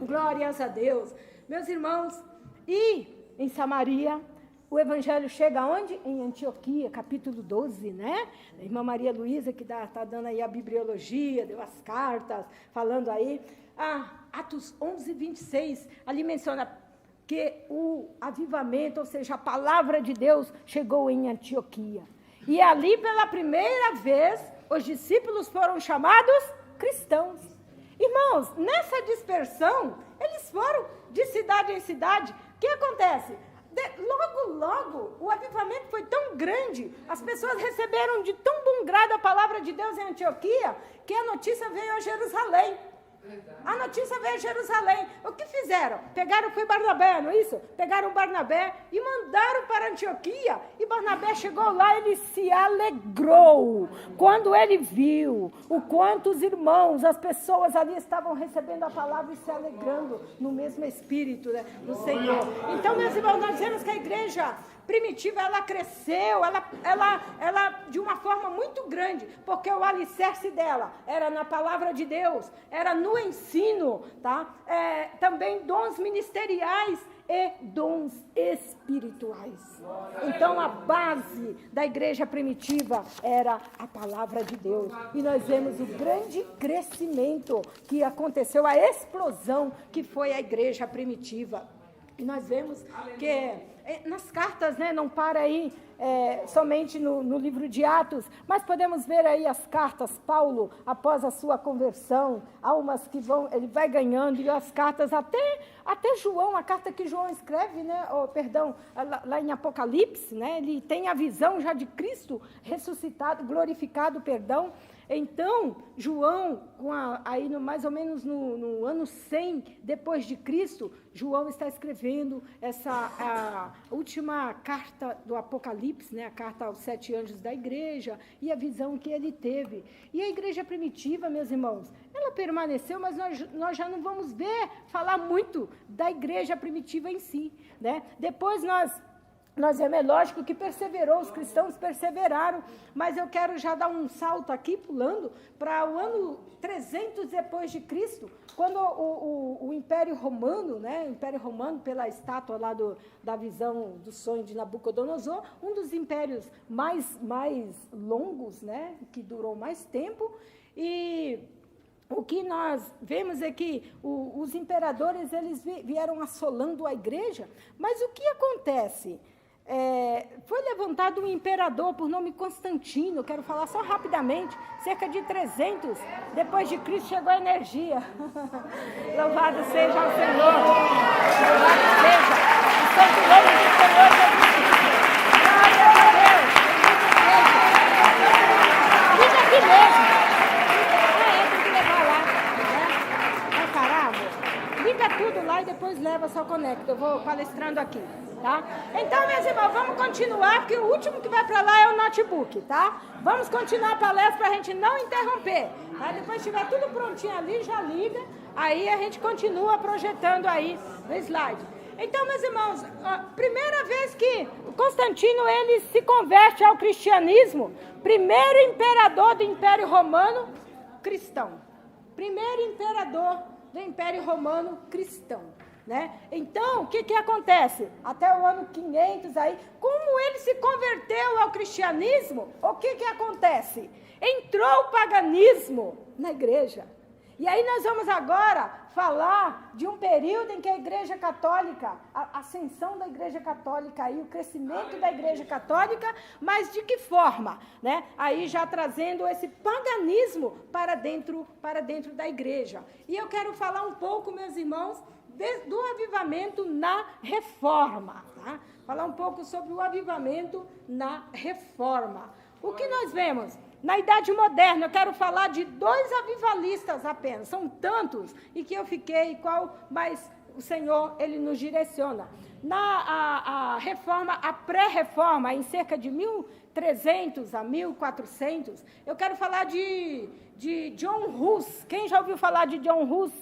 Glórias a Deus. Meus irmãos, e em Samaria, o evangelho chega aonde? Em Antioquia, capítulo 12, né? A irmã Maria Luísa, que está dando aí a bibliologia, deu as cartas, falando aí. Atos 11, 26, ali menciona que o avivamento, ou seja, a palavra de Deus, chegou em Antioquia. E ali, pela primeira vez, os discípulos foram chamados cristãos. Irmãos, nessa dispersão, eles foram de cidade em cidade. O que acontece? Logo, o avivamento foi tão grande, as pessoas receberam de tão bom grado a palavra de Deus em Antioquia, que a notícia veio a Jerusalém. A notícia veio a Jerusalém. O que fizeram? Foi Barnabé, não é isso? Pegaram Barnabé e mandaram para Antioquia, e Barnabé chegou lá, ele se alegrou, quando ele viu o quanto os irmãos, as pessoas ali estavam recebendo a palavra e se alegrando no mesmo espírito, né, do Senhor. Então, meus irmãos, nós vemos que a igreja primitiva, ela cresceu, ela de uma forma muito grande, porque o alicerce dela era na palavra de Deus, era no ensino, tá? Também dons ministeriais e dons espirituais. Então, a base da igreja primitiva era a palavra de Deus. E nós vemos o grande crescimento que aconteceu, a explosão que foi a igreja primitiva. E nós vemos que nas cartas, né, não para aí somente no livro de Atos, mas podemos ver aí as cartas, Paulo, após a sua conversão, almas que ele vai ganhando, e as cartas até João, a carta que João escreve, né, lá em Apocalipse, né, ele tem a visão já de Cristo ressuscitado, glorificado, Então, João, aí mais ou menos no ano 100 depois de Cristo, João está escrevendo a última carta do Apocalipse, né, a carta aos 7 anjos da igreja, e a visão que ele teve. E a igreja primitiva, meus irmãos, ela permaneceu, mas nós já não vamos falar muito da igreja primitiva em si, né? Depois é lógico que perseverou, os cristãos perseveraram, mas eu quero já dar um salto aqui, pulando, para o ano 300 depois de Cristo, quando o Império Romano, né, pela estátua lá da visão do sonho de Nabucodonosor, um dos impérios mais longos, né, que durou mais tempo, e o que nós vemos é que os imperadores, eles vieram assolando a igreja, mas o que acontece? Foi levantado um imperador por nome Constantino, quero falar só rapidamente, cerca de 300 depois de Cristo chegou a energia. Louvado seja o Senhor, louvado seja o santo nome do Senhor Jesus. Glória a Deus, fica aqui mesmo. Tem que levar lá, né? Vai parar, amor? Liga tudo lá e depois leva, só conecta, eu vou palestrando aqui. Tá? Então, meus irmãos, vamos continuar, porque o último que vai para lá é o notebook, tá? Vamos continuar a palestra para a gente não interromper, tá? Depois que estiver tudo prontinho ali, já liga, aí a gente continua projetando aí no slide. Então, meus irmãos, a primeira vez que Constantino ele se converte ao cristianismo, primeiro imperador do Império Romano cristão. Primeiro imperador do Império Romano cristão. Né? Então, o que acontece? Até o ano 500 aí, como ele se converteu ao cristianismo, o que acontece? Entrou o paganismo na igreja. E aí nós vamos agora falar de um período em que a igreja católica, a ascensão da igreja católica e o crescimento da igreja católica, mas de que forma? Né? Aí já trazendo esse paganismo para dentro da igreja. E eu quero falar um pouco, meus irmãos, do avivamento na reforma, tá? Falar um pouco sobre o avivamento na reforma. O que nós vemos? Na Idade Moderna, eu quero falar de 2 avivalistas apenas, são tantos, e que eu fiquei, mas o Senhor, Ele nos direciona. A reforma, a pré-reforma, em cerca de 1300 a 1400, eu quero falar de John Hus. Quem já ouviu falar de John Hus?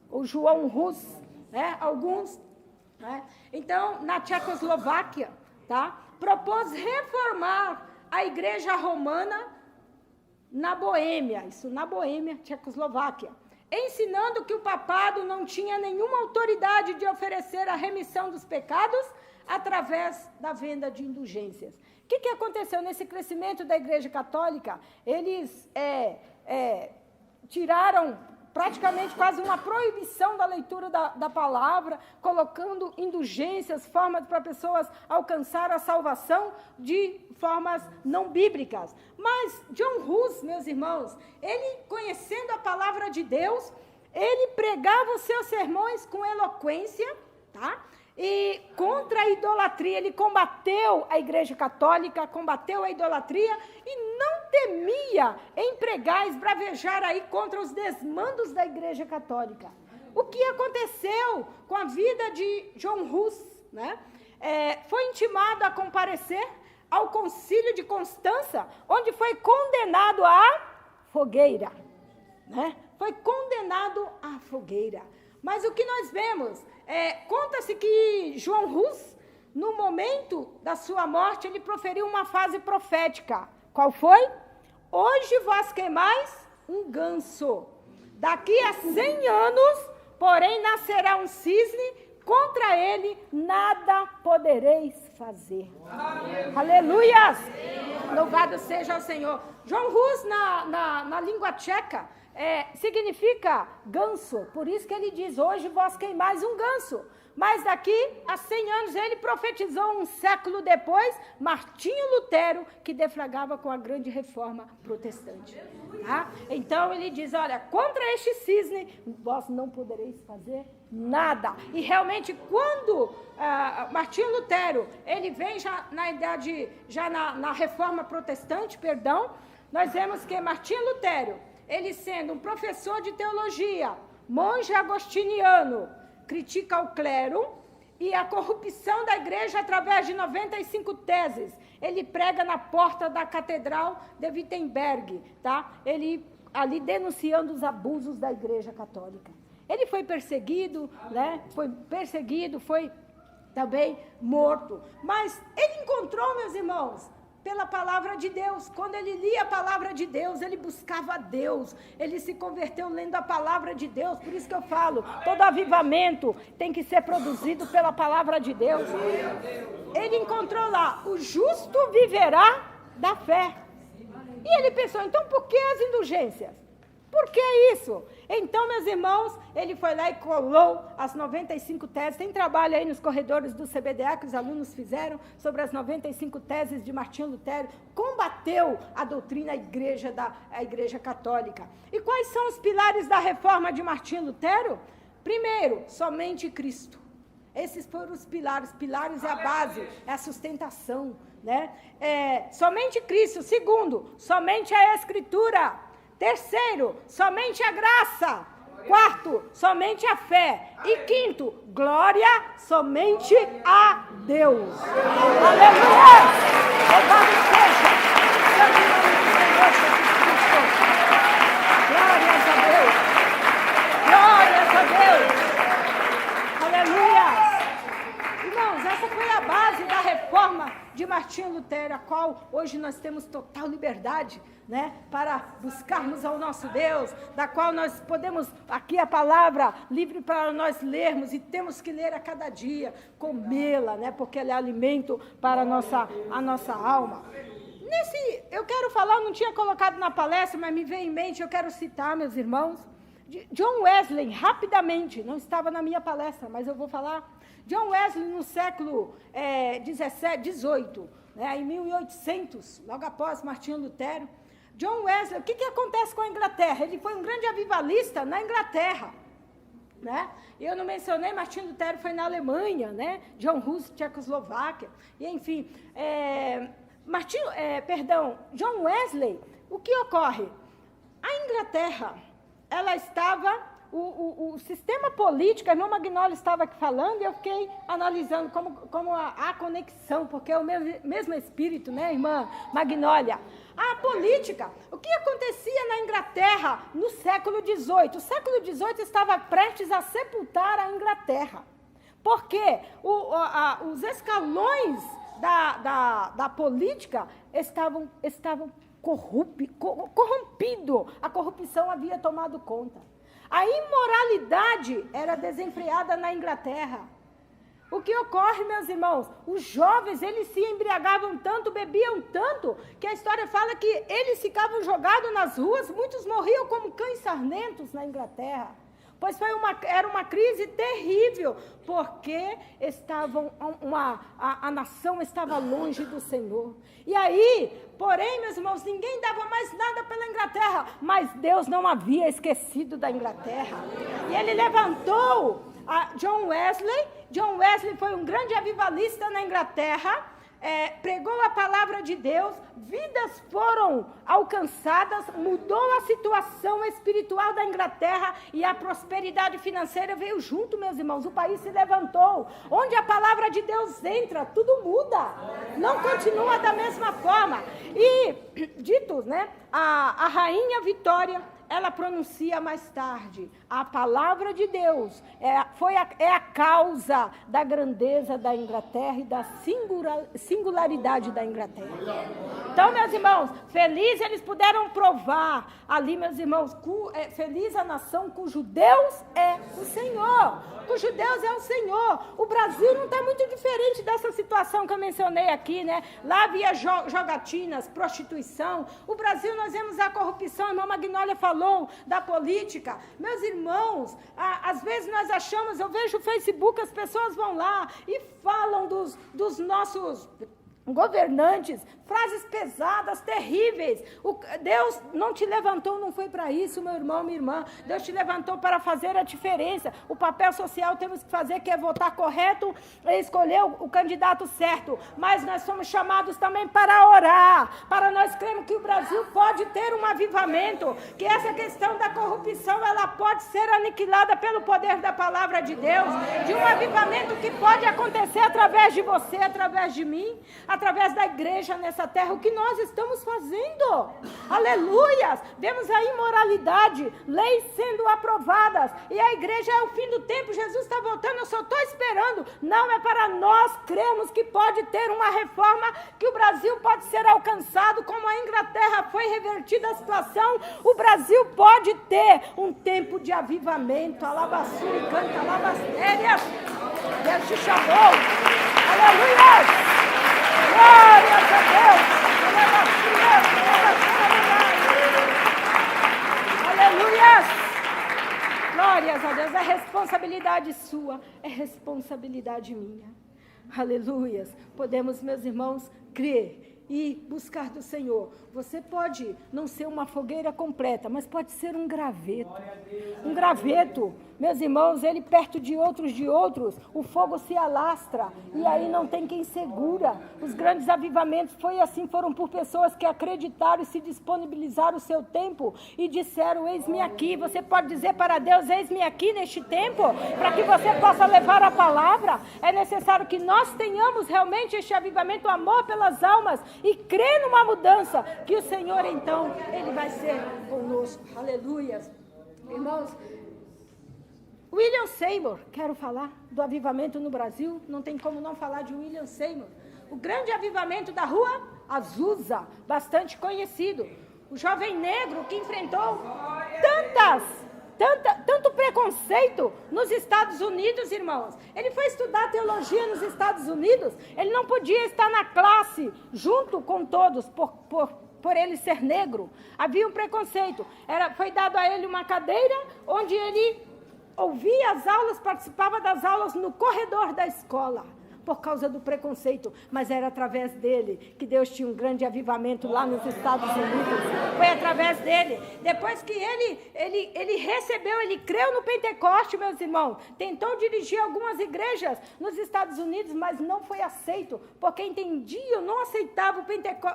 O João Hus? Né? Alguns, né? Então, na Tchecoslováquia, tá? Propôs reformar a igreja romana na Boêmia, Tchecoslováquia, ensinando que o papado não tinha nenhuma autoridade de oferecer a remissão dos pecados através da venda de indulgências. O que aconteceu nesse crescimento da igreja católica? Eles tiraram praticamente quase uma proibição da leitura da palavra, colocando indulgências, formas para pessoas alcançar a salvação de formas não bíblicas. Mas John Hus, meus irmãos, ele conhecendo a palavra de Deus, ele pregava os seus sermões com eloquência, tá? E contra a idolatria, ele combateu a igreja católica, combateu a idolatria e não temia empregar, esbravejar aí contra os desmandos da igreja católica. O que aconteceu com a vida de John Hus, né? foi intimado a comparecer ao concílio de Constança, onde foi condenado à fogueira, né? Foi condenado à fogueira. Mas o que nós vemos, conta-se que João Hus, no momento da sua morte, ele proferiu uma frase profética. Qual foi? Hoje vós queimais um ganso. Daqui a 100 anos, porém, nascerá um cisne, contra ele nada podereis fazer. Aleluias! Louvado seja o Senhor. João Hus, na língua tcheca, significa ganso. Por isso que ele diz, hoje vós queimais um ganso. Mas daqui a 100 anos, ele profetizou um século depois, Martinho Lutero, que deflagrava com a grande reforma protestante. Tá? Então ele diz, olha, contra este cisne, vós não podereis fazer nada. E realmente, quando Martinho Lutero, ele vem já na idade, na reforma protestante, nós vemos que Martinho Lutero, ele sendo um professor de teologia, monge agostiniano, critica o clero e a corrupção da igreja através de 95 teses. Ele prega na porta da catedral de Wittenberg, tá? Ele ali denunciando os abusos da igreja católica. Ele foi perseguido, né? Foi também morto. Mas ele encontrou, meus irmãos, pela palavra de Deus. Quando ele lia a palavra de Deus, ele buscava Deus. Ele se converteu lendo a palavra de Deus. Por isso que eu falo, todo avivamento tem que ser produzido pela palavra de Deus. Ele encontrou lá, o justo viverá da fé. E ele pensou, então por que as indulgências? Por que isso? Então, meus irmãos, ele foi lá e colou as 95 teses. Tem trabalho aí nos corredores do CBDA que os alunos fizeram sobre as 95 teses de Martinho Lutero. Combateu a doutrina a igreja católica. E quais são os pilares da reforma de Martinho Lutero? Primeiro, somente Cristo. Esses foram os pilares. Pilares é a base, é a sustentação, né? Somente Cristo. Segundo, somente a Escritura. Terceiro, somente a graça. Quarto, somente a fé. E quinto, glória somente a Deus. Aleluia! Louvado seja o santo nome do Senhor Jesus Cristo. Glórias a Deus. Glórias a Deus. Aleluia! Irmãos, essa foi a base da reforma de Martinho Lutero, a qual hoje nós temos total liberdade, né, para buscarmos ao nosso Deus, da qual nós podemos, aqui a palavra livre para nós lermos, e temos que ler a cada dia, comê-la, né, porque ela é alimento para a nossa alma. Eu quero falar, eu não tinha colocado na palestra, mas me veio em mente, eu quero citar, meus irmãos, John Wesley, rapidamente, não estava na minha palestra, mas eu vou falar. John Wesley, no século 18, né, em 1800, logo após Martinho Lutero, John Wesley, o que acontece com a Inglaterra? Ele foi um grande avivalista na Inglaterra, né? Eu não mencionei, Martinho Lutero foi na Alemanha, né? John Hus, Tchecoslováquia, e enfim, John Wesley, o que ocorre? A Inglaterra, ela estava, o sistema político, a irmã Magnólia estava aqui falando, e eu fiquei analisando como a conexão, porque é o mesmo espírito, né, irmã Magnólia? A política, o que acontecia na Inglaterra no século XVIII? O século XVIII estava prestes a sepultar a Inglaterra, porque os escalões da política estavam corrompidos, a corrupção havia tomado conta. A imoralidade era desenfreada na Inglaterra. O que ocorre, meus irmãos? Os jovens, eles se embriagavam tanto, bebiam tanto, que a história fala que eles ficavam jogados nas ruas, muitos morriam como cães sarmentos na Inglaterra. Pois era uma crise terrível, porque a nação estava longe do Senhor. E aí, porém, meus irmãos, ninguém dava mais nada pela Inglaterra, mas Deus não havia esquecido da Inglaterra. E ele levantou John Wesley. John Wesley foi um grande avivalista na Inglaterra, pregou a palavra de Deus, vidas foram alcançadas, mudou a situação espiritual da Inglaterra e a prosperidade financeira veio junto, meus irmãos. O país se levantou. Onde a palavra de Deus entra, tudo muda. Não continua da mesma forma. E, dito, né, a rainha Vitória, ela pronuncia mais tarde, a palavra de Deus é a causa da grandeza da Inglaterra e da singularidade da Inglaterra. Então, meus irmãos, felizes eles puderam provar ali, meus irmãos, feliz a nação cujo Deus é o Senhor. Cujo Deus é o Senhor. O Brasil não está muito diferente dessa situação que eu mencionei aqui, né? Lá havia jogatinas, prostituição. O Brasil, nós vemos a corrupção, a irmã Magnólia falou da política. Meus irmãos, às vezes nós achamos, eu vejo o Facebook, as pessoas vão lá e falam dos nossos governantes, frases pesadas, terríveis. Deus não te levantou, não foi para isso, meu irmão, minha irmã. Deus te levantou para fazer a diferença. O papel social temos que fazer, que é votar correto e escolher o candidato certo. Mas nós somos chamados também para orar, para nós cremos que o Brasil pode ter um avivamento, que essa questão da corrupção, ela pode ser aniquilada pelo poder da palavra de Deus, de um avivamento que pode acontecer através de você, através de mim, através da igreja nessa terra, o que nós estamos fazendo. Aleluias! Vemos a imoralidade, leis sendo aprovadas, e a igreja é o fim do tempo, Jesus está voltando, eu só estou esperando. Não é para nós cremos que pode ter uma reforma, que o Brasil pode ser alcançado, como a Inglaterra foi revertida a situação, o Brasil pode ter um tempo de avivamento. Alabaçu e canta, alabastérias. Deus te chamou. Aleluia! Glórias a Deus! Aleluia! Glórias a Deus! É responsabilidade sua, é responsabilidade minha. Aleluias! Podemos, meus irmãos, crer e buscar do Senhor. Você pode não ser uma fogueira completa, mas pode ser um graveto. Um graveto, meus irmãos, ele perto de outros, o fogo se alastra e aí não tem quem segura. Os grandes avivamentos foram por pessoas que acreditaram e se disponibilizaram o seu tempo e disseram, eis-me aqui. Você pode dizer para Deus, eis-me aqui neste tempo, para que você possa levar a palavra. É necessário que nós tenhamos realmente este avivamento, amor pelas almas e crer numa mudança, que o Senhor, então, Ele vai ser conosco. Aleluia. Irmãos, William Seymour, quero falar do avivamento no Brasil, não tem como não falar de William Seymour. O grande avivamento da rua Azusa, bastante conhecido. O jovem negro que enfrentou tanto preconceito nos Estados Unidos, irmãos. Ele foi estudar teologia nos Estados Unidos, ele não podia estar na classe junto com todos por ele ser negro. Havia um preconceito. Foi dado a ele uma cadeira onde ele ouvia as aulas, participava das aulas no corredor da escola, por causa do preconceito, mas era através dele que Deus tinha um grande avivamento lá nos Estados Unidos. Foi através dele. Depois que ele recebeu, ele creu no Pentecoste, meus irmãos, tentou dirigir algumas igrejas nos Estados Unidos, mas não foi aceito, porque entendiam, não aceitavam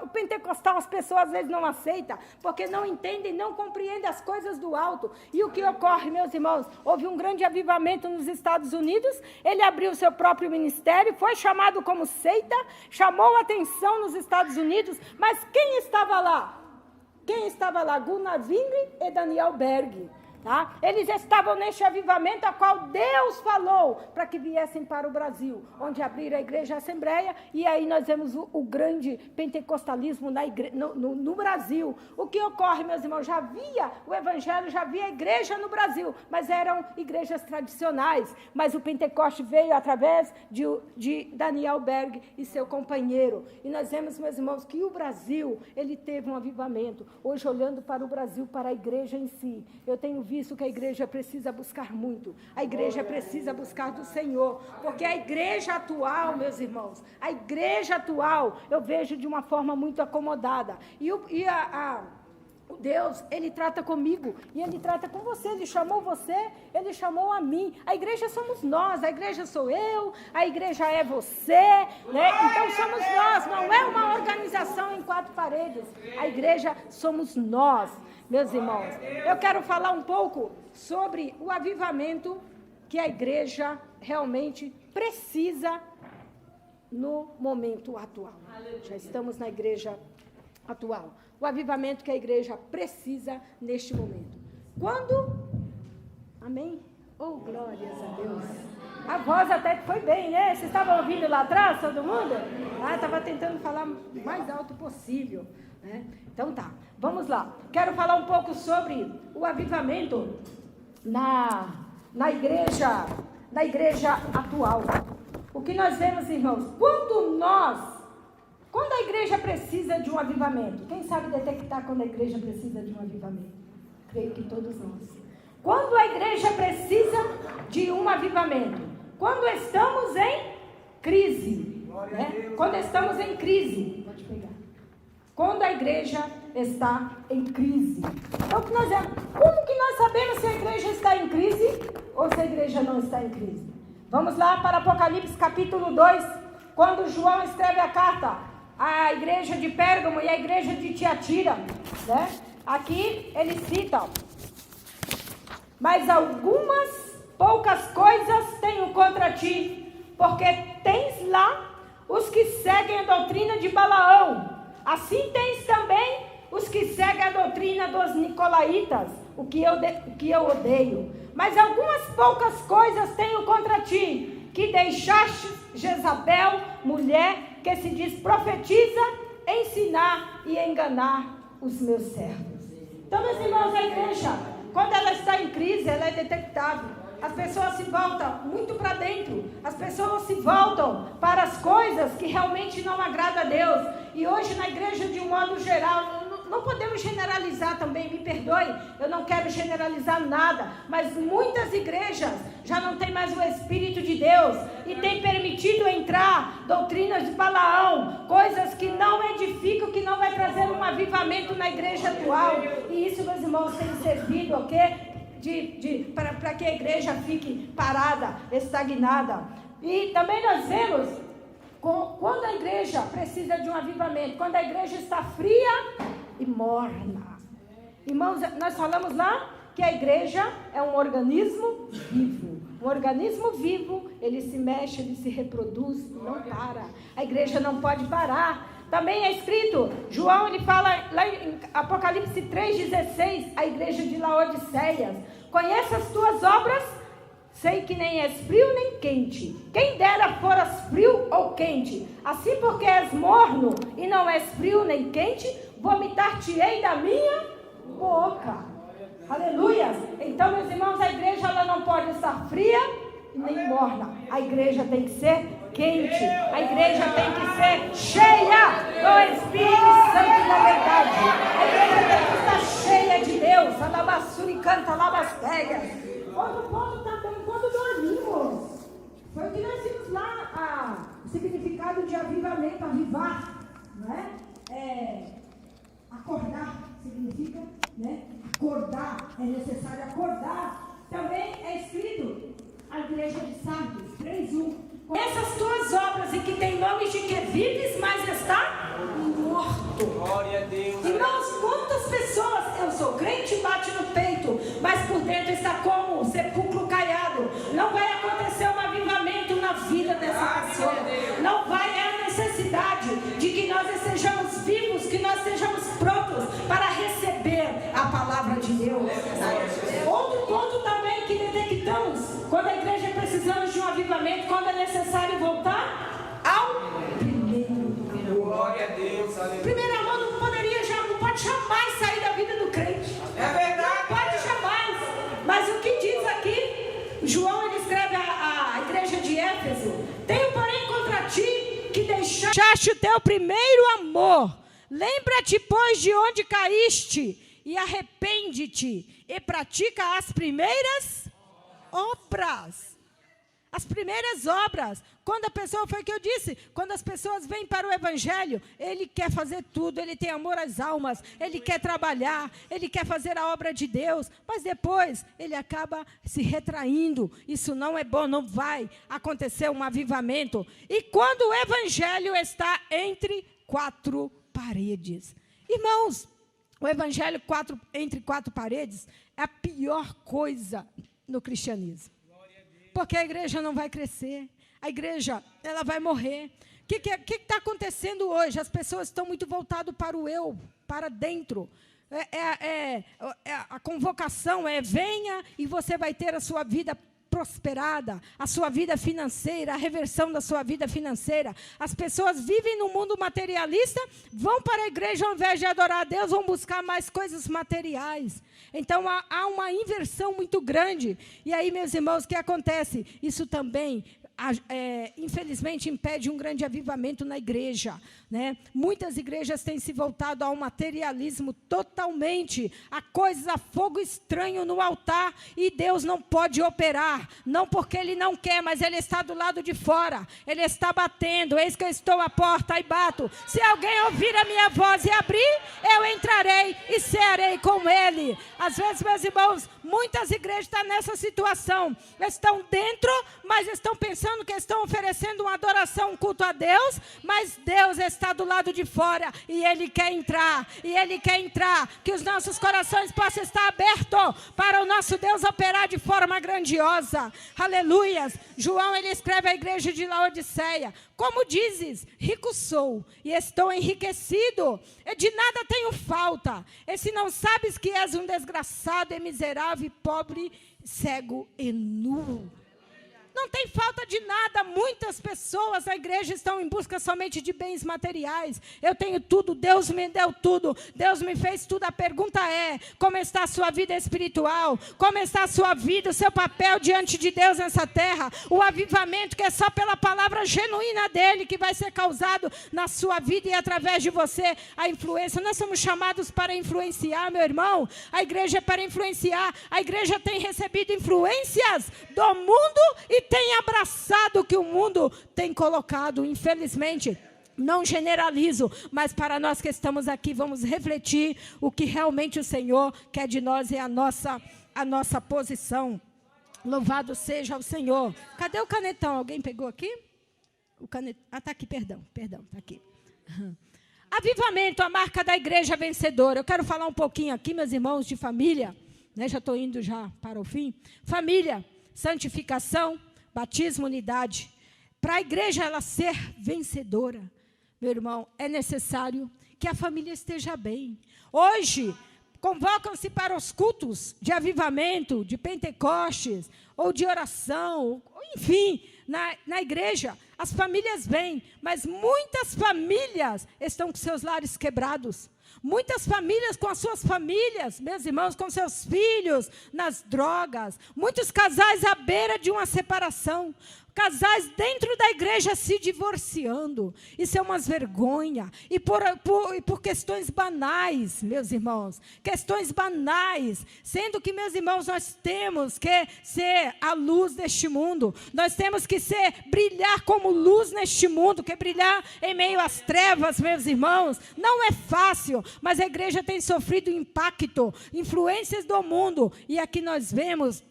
o pentecostal. As pessoas às vezes não aceitam, porque não entendem, não compreendem as coisas do alto. E o que ocorre, meus irmãos? Houve um grande avivamento nos Estados Unidos, ele abriu seu próprio ministério, foi chamado como seita, chamou atenção nos Estados Unidos, mas quem estava lá? Quem estava lá? Gunnar Zwingli e Daniel Berg. Tá? Eles estavam neste avivamento a qual Deus falou para que viessem para o Brasil, onde abriram a igreja Assembleia, e aí nós vemos o grande pentecostalismo no Brasil. O que ocorre, meus irmãos? Já havia o evangelho, já havia a igreja no Brasil, mas eram igrejas tradicionais, mas o Pentecoste veio através de Daniel Berg e seu companheiro, e nós vemos, meus irmãos, que o Brasil, ele teve um avivamento. Hoje, olhando para o Brasil, para a igreja em si, eu tenho visto que a igreja precisa buscar muito. A igreja precisa buscar do Senhor, porque a igreja atual, meus irmãos, a igreja atual, eu vejo de uma forma muito acomodada. Deus, Ele trata comigo e Ele trata com você. Ele chamou você, Ele chamou a mim. A igreja somos nós, a igreja sou eu, a igreja é você, né? Então somos nós, não é uma organização em 4 paredes. A igreja somos nós, meus irmãos. Eu quero falar um pouco sobre o avivamento que a igreja realmente precisa no momento atual. Já estamos na igreja atual. O avivamento que a igreja precisa neste momento. Quando... Amém? Oh, glórias a Deus. A voz até que foi bem, né? Vocês estavam ouvindo lá atrás, todo mundo? Estava tentando falar o mais alto possível, né? Então tá, vamos lá. Quero falar um pouco sobre o avivamento na igreja atual. O que nós vemos, irmãos? Quando a igreja precisa de um avivamento, quem sabe detectar quando a igreja precisa de um avivamento? Creio que todos nós. Quando a igreja precisa de um avivamento? Quando estamos em crise. Né? Quando estamos em crise. Pode pegar. Quando a igreja está em crise. Então, como que nós sabemos se a igreja está em crise ou se a igreja não está em crise? Vamos lá para Apocalipse capítulo 2, quando João escreve a carta à igreja de Pérgamo e à igreja de Tiatira, né? Aqui ele cita: mas algumas poucas coisas tenho contra ti, porque tens lá os que seguem a doutrina de Balaão, assim tens também os que seguem a doutrina dos nicolaítas, o que eu odeio. Mas algumas poucas coisas tenho contra ti, que deixaste Jezabel, mulher que se diz profetiza, ensinar e enganar os meus servos. Então, meus irmãos, a igreja, quando ela está em crise, ela é detectável. As pessoas se voltam muito para dentro. As pessoas se voltam para as coisas que realmente não agradam a Deus. E hoje na igreja, de um modo geral, não podemos generalizar também, me perdoe, eu não quero generalizar nada, mas muitas igrejas já não têm mais o Espírito de Deus e têm permitido entrar doutrinas de Balaão, coisas que não edificam, que não vai trazer um avivamento na igreja atual. E isso, meus irmãos, tem servido o quê? Para que a igreja fique parada, estagnada. E também nós vemos, quando a igreja precisa de um avivamento, quando a igreja está fria e morna. Irmãos, nós falamos lá que a igreja é um organismo vivo. Um organismo vivo, ele se mexe, ele se reproduz, não para. A igreja não pode parar. Também é escrito, João, ele fala lá em Apocalipse 3,16, a igreja de Laodiceia: conhece as tuas obras, sei que nem és frio nem quente. Quem dera foras frio ou quente. Assim, porque és morno e não és frio nem quente, vomitar-te-ei da minha boca. Aleluia! Então, meus irmãos, a igreja ela não pode estar fria nem morna. A igreja tem que ser quente. A igreja tem que ser cheia do Espírito Santo e da verdade. A igreja tem que estar cheia de Deus. Alabassuri canta alabasteia. Outro ponto também, quando dormimos. Foi o que nós vimos lá, o significado de avivamento, avivar, não é? Acordar significa, né? Acordar, é necessário acordar. Também é escrito, a igreja de Sardes 3:1. Conheça as tuas obras e que tem nome de que vives, mas está morto. Glória a Deus. Irmãos, quantas pessoas, eu sou crente, bate no peito, mas por dentro está como um sepulcro caiado. Não vai acontecer um avivamento na vida dessa pessoa. Não vai, é a necessidade de que nós estejamos vivos, que nós estejamos prontos para receber a palavra de Deus. Outro ponto também que detectamos, quando a igreja precisamos de um avivamento, quando é necessário voltar ao primeiro. Glória a Deus, aleluia. Primeiro amor não pode jamais sair da vida do crente. É verdade. Não pode jamais. Mas o que diz aqui, João ele escreve à igreja de Éfeso: tenho porém contra ti que deixaste o teu primeiro amor. Lembra-te, pois, de onde caíste e arrepende-te e pratica as primeiras obras. As primeiras obras, quando a pessoa, foi o que eu disse, quando as pessoas vêm para o Evangelho, ele quer fazer tudo, ele tem amor às almas, ele quer trabalhar, ele quer fazer a obra de Deus, mas depois ele acaba se retraindo. Isso não é bom, não vai acontecer um avivamento. E quando o Evangelho está entre quatro paredes. Irmãos, o Evangelho entre quatro paredes é a pior coisa no cristianismo. Porque a igreja não vai crescer. A igreja, ela vai morrer. O que está acontecendo hoje? As pessoas estão muito voltadas para o eu, para dentro. A convocação é: venha e você vai ter a sua vida prosperada, a sua vida financeira, a reversão da sua vida financeira. As pessoas vivem no mundo materialista, vão para a igreja, ao invés de adorar a Deus, vão buscar mais coisas materiais. Então, há uma inversão muito grande. E aí, meus irmãos, o que acontece? Isso também, infelizmente, impede um grande avivamento na igreja, né? Muitas igrejas têm se voltado ao materialismo totalmente, a coisas, a fogo estranho no altar, e Deus não pode operar, não porque Ele não quer, mas Ele está do lado de fora, Ele está batendo. Eis que eu estou à porta e bato. Se alguém ouvir a minha voz e abrir, eu entrarei e cearei com Ele. Às vezes, meus irmãos, muitas igrejas estão nessa situação, estão dentro, mas estão pensando que estão oferecendo uma adoração, um culto a Deus, mas Deus está do lado de fora e Ele quer entrar, que os nossos corações possam estar abertos para o nosso Deus operar de forma grandiosa. Aleluias. João, ele escreve à igreja de Laodiceia: como dizes, rico sou e estou enriquecido, e de nada tenho falta, e se não sabes que és um desgraçado e miserável, pobre, cego e nu. Não tem falta de nada. Muitas pessoas na igreja estão em busca somente de bens materiais. Eu tenho tudo, Deus me deu tudo, Deus me fez tudo. A pergunta é: como está a sua vida espiritual? Como está a sua vida, o seu papel diante de Deus nessa terra? O avivamento que é só pela palavra genuína dEle que vai ser causado na sua vida e através de você, a influência. Nós somos chamados para influenciar, meu irmão. A igreja é para influenciar. A igreja tem recebido influências do mundo e tem abraçado o que o mundo tem colocado. Infelizmente, não generalizo, mas para nós que estamos aqui, vamos refletir o que realmente o Senhor quer de nós e a nossa posição. Louvado seja o Senhor. Cadê o canetão? Alguém pegou aqui? Está aqui, perdão, está aqui. Avivamento, a marca da igreja vencedora. Eu quero falar um pouquinho aqui, meus irmãos, de família, né? Já estou indo já para o fim. Família, santificação, batismo, unidade. Para a igreja ela ser vencedora, meu irmão, é necessário que a família esteja bem. Hoje, convocam-se para os cultos de avivamento, de Pentecostes, ou de oração, enfim, na igreja. As famílias vêm, mas muitas famílias estão com seus lares quebrados. Muitas famílias com as suas famílias, meus irmãos, com seus filhos nas drogas. Muitos casais à beira de uma separação. Casais dentro da igreja se divorciando. Isso é uma vergonha. E por questões banais, meus irmãos. Questões banais. Sendo que, meus irmãos, nós temos que ser a luz deste mundo. Nós temos que brilhar como luz neste mundo. Que brilhar em meio às trevas, meus irmãos. Não é fácil, mas a igreja tem sofrido impacto, influências do mundo. E aqui nós vemos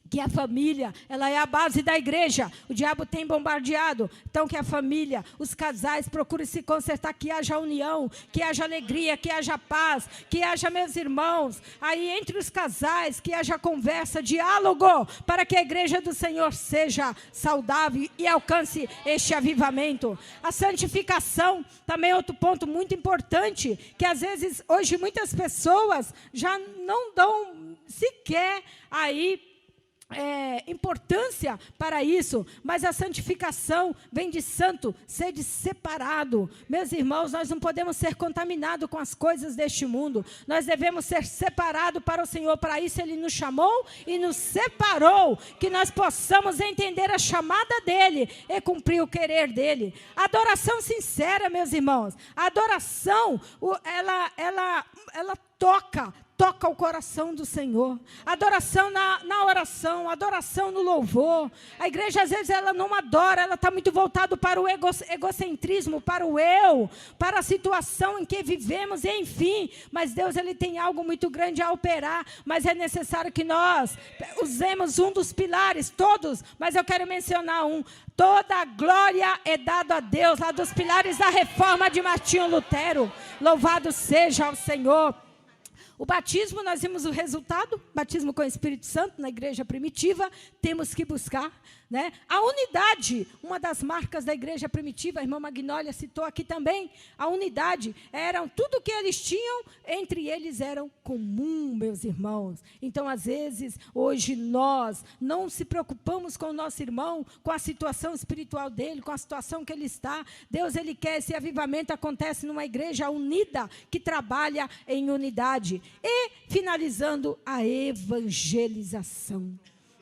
que a família, ela é a base da igreja. O diabo tem bombardeado. Então, que a família, os casais procurem se consertar, que haja união, que haja alegria, que haja paz, que haja, meus irmãos, aí entre os casais, que haja conversa, diálogo, para que a igreja do Senhor seja saudável e alcance este avivamento. A santificação, também é outro ponto muito importante, que às vezes, hoje, muitas pessoas já não dão sequer aí importância para isso, mas a santificação vem de santo, sede separado. Meus irmãos, nós não podemos ser contaminados com as coisas deste mundo. Nós devemos ser separados para o Senhor. Para isso Ele nos chamou e nos separou, que nós possamos entender a chamada dEle e cumprir o querer dEle. Adoração sincera, meus irmãos. A adoração, ela toca toca o coração do Senhor. Adoração na oração, adoração no louvor. A igreja, às vezes, ela não adora, ela está muito voltada para o egocentrismo, para o eu, para a situação em que vivemos, enfim. Mas Deus, Ele tem algo muito grande a operar, mas é necessário que nós usemos um dos pilares, todos, mas eu quero mencionar um. Toda a glória é dada a Deus, lá dos pilares da reforma de Martinho Lutero. Louvado seja o Senhor. O batismo, nós vimos o resultado, batismo com o Espírito Santo na igreja primitiva, temos que buscar, né? A unidade, uma das marcas da igreja primitiva, a irmã Magnólia citou aqui também, a unidade, tudo que eles tinham, entre eles eram comum, meus irmãos. Então, às vezes, hoje nós não se preocupamos com o nosso irmão, com a situação espiritual dele, com a situação que ele está. Deus, Ele quer, esse avivamento acontece numa igreja unida, que trabalha em unidade. E, finalizando, a evangelização,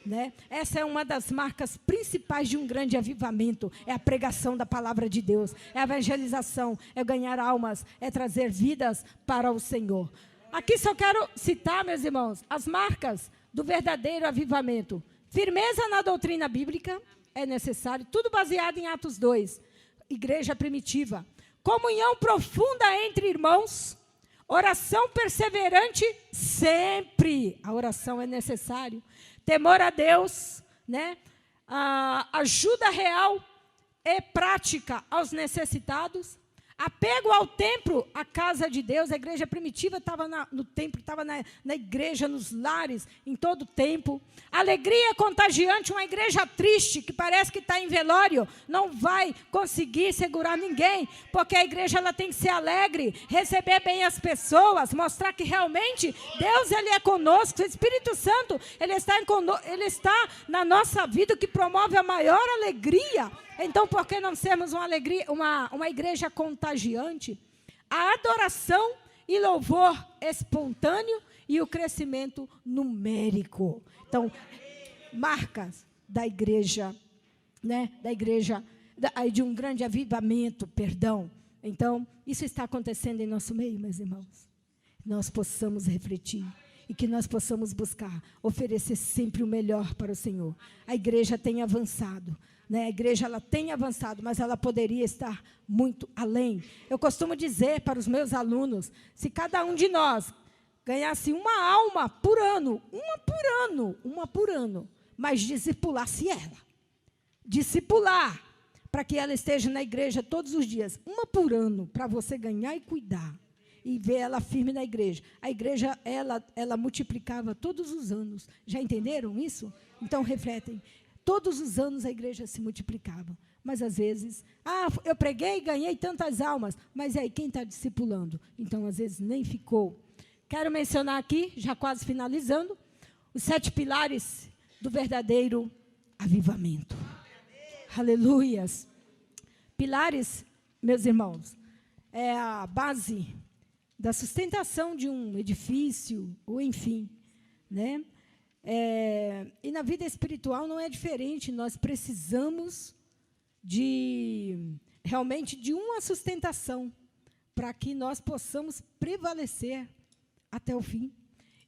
né? Essa é uma das marcas principais de um grande avivamento, é a pregação da palavra de Deus, é a evangelização, é ganhar almas, é trazer vidas para o Senhor. Aqui só quero citar, meus irmãos, as marcas do verdadeiro avivamento. Firmeza na doutrina bíblica é necessário, tudo baseado em Atos 2, igreja primitiva. Comunhão profunda entre irmãos. Oração perseverante sempre. A oração é necessário. Temor a Deus, né? Ajuda real e prática aos necessitados. Apego ao templo, à casa de Deus. A igreja primitiva estava no templo, estava na igreja, nos lares, em todo o tempo. Alegria contagiante, uma igreja triste, que parece que está em velório, não vai conseguir segurar ninguém, porque a igreja ela tem que ser alegre, receber bem as pessoas, mostrar que realmente Deus Ele é conosco, o Espírito Santo Ele está na nossa vida, que promove a maior alegria. Então, por que não sermos uma igreja contagiante? A adoração e louvor espontâneo e o crescimento numérico. Então, marcas da igreja, né? De um grande avivamento, perdão. Então, isso está acontecendo em nosso meio, meus irmãos. Nós possamos refletir e que nós possamos buscar, oferecer sempre o melhor para o Senhor. A igreja tem avançado. A igreja ela tem avançado, mas ela poderia estar muito além. Eu costumo dizer para os meus alunos, se cada um de nós ganhasse uma alma por ano, uma por ano, mas discipulasse ela, discipular, para que ela esteja na igreja todos os dias, uma por ano, para você ganhar e cuidar, e ver ela firme na igreja. A igreja, ela multiplicava todos os anos. Já entenderam isso? Então, refletem. Todos os anos a igreja se multiplicava. Mas, às vezes, eu preguei e ganhei tantas almas. Mas, aí, quem está discipulando? Então, às vezes, nem ficou. Quero mencionar aqui, já quase finalizando, os 7 pilares do verdadeiro avivamento. Aleluias. Pilares, meus irmãos, é a base da sustentação de um edifício, ou enfim, né? E na vida espiritual não é diferente, nós precisamos realmente de uma sustentação para que nós possamos prevalecer até o fim.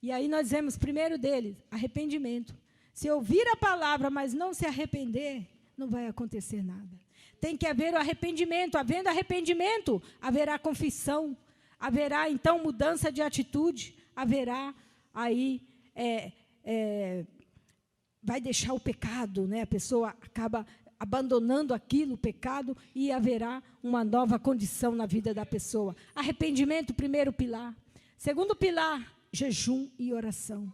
E aí nós vemos, primeiro deles, arrependimento. Se ouvir a palavra, mas não se arrepender, não vai acontecer nada. Tem que haver o arrependimento. Havendo arrependimento, haverá confissão, haverá então mudança de atitude, haverá aí vai deixar o pecado, né? A pessoa acaba abandonando aquilo, o pecado, e haverá uma nova condição na vida da pessoa. Arrependimento, primeiro pilar. Segundo pilar, jejum e oração.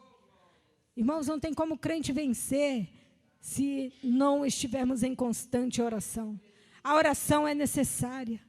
Irmãos, não tem como crente vencer se não estivermos em constante oração. A oração é necessária,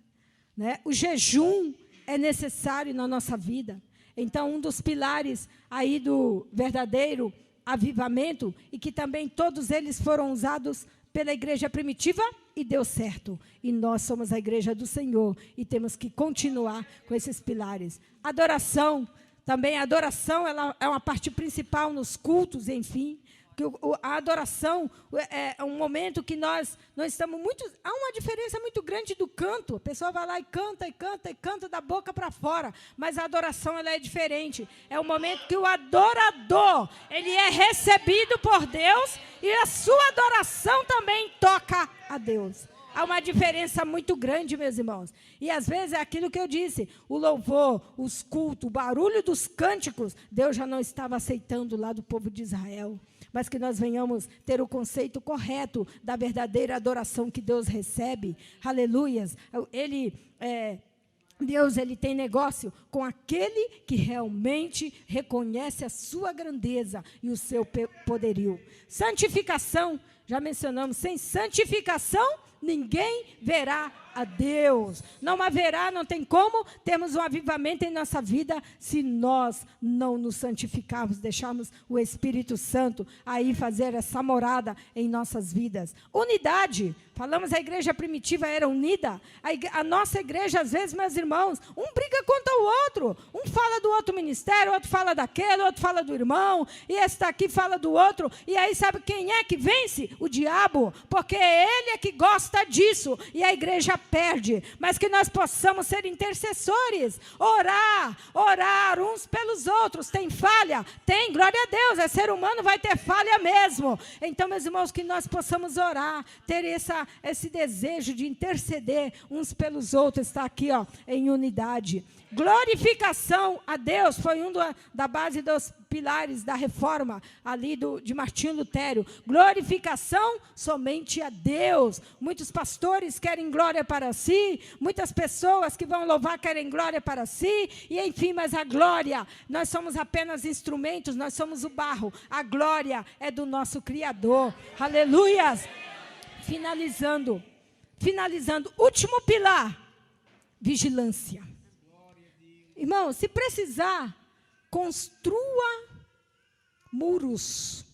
né? O jejum é necessário na nossa vida. Então, um dos pilares aí do verdadeiro avivamento, e que também todos eles foram usados pela igreja primitiva e deu certo. E nós somos a igreja do Senhor e temos que continuar com esses pilares. Adoração, também a adoração ela é uma parte principal nos cultos, enfim. que a adoração é um momento que nós estamos muito... Há uma diferença muito grande do canto. A pessoa vai lá e canta, e canta, e canta da boca para fora. Mas a adoração, ela é diferente. É o momento que o adorador, ele é recebido por Deus e a sua adoração também toca a Deus. Há uma diferença muito grande, meus irmãos. E às vezes é aquilo que eu disse, o louvor, os cultos, o barulho dos cânticos, Deus já não estava aceitando lá do povo de Israel. Mas que nós venhamos ter o conceito correto da verdadeira adoração que Deus recebe. Aleluias. Deus, ele tem negócio com aquele que realmente reconhece a sua grandeza e o seu poderio. Santificação, já mencionamos, sem santificação, ninguém verá a Deus. Não haverá, não tem como termos um avivamento em nossa vida se nós não nos santificarmos, deixarmos o Espírito Santo aí fazer essa morada em nossas vidas. Unidade. Falamos, a igreja primitiva era unida. A nossa igreja, às vezes, meus irmãos, um briga contra o outro. Um fala do outro ministério, outro fala daquele, outro fala do irmão, e esse daqui fala do outro. E aí, sabe quem é que vence? O diabo. Porque ele é que gosta disso. E a igreja perde. Mas que nós possamos ser intercessores. Orar uns pelos outros. Tem falha? Tem, glória a Deus. É ser humano, vai ter falha mesmo. Então, meus irmãos, que nós possamos orar, ter esse desejo de interceder uns pelos outros, está aqui, ó, em unidade. Glorificação a Deus foi da base dos pilares da reforma ali de Martinho Lutero. Glorificação somente a Deus. Muitos pastores querem glória para si, muitas pessoas que vão louvar querem glória para si, e enfim, mas a glória, nós somos apenas instrumentos, nós somos o barro. A glória é do nosso Criador. Aleluias! Finalizando, último pilar, vigilância. Irmão, se precisar, construa muros.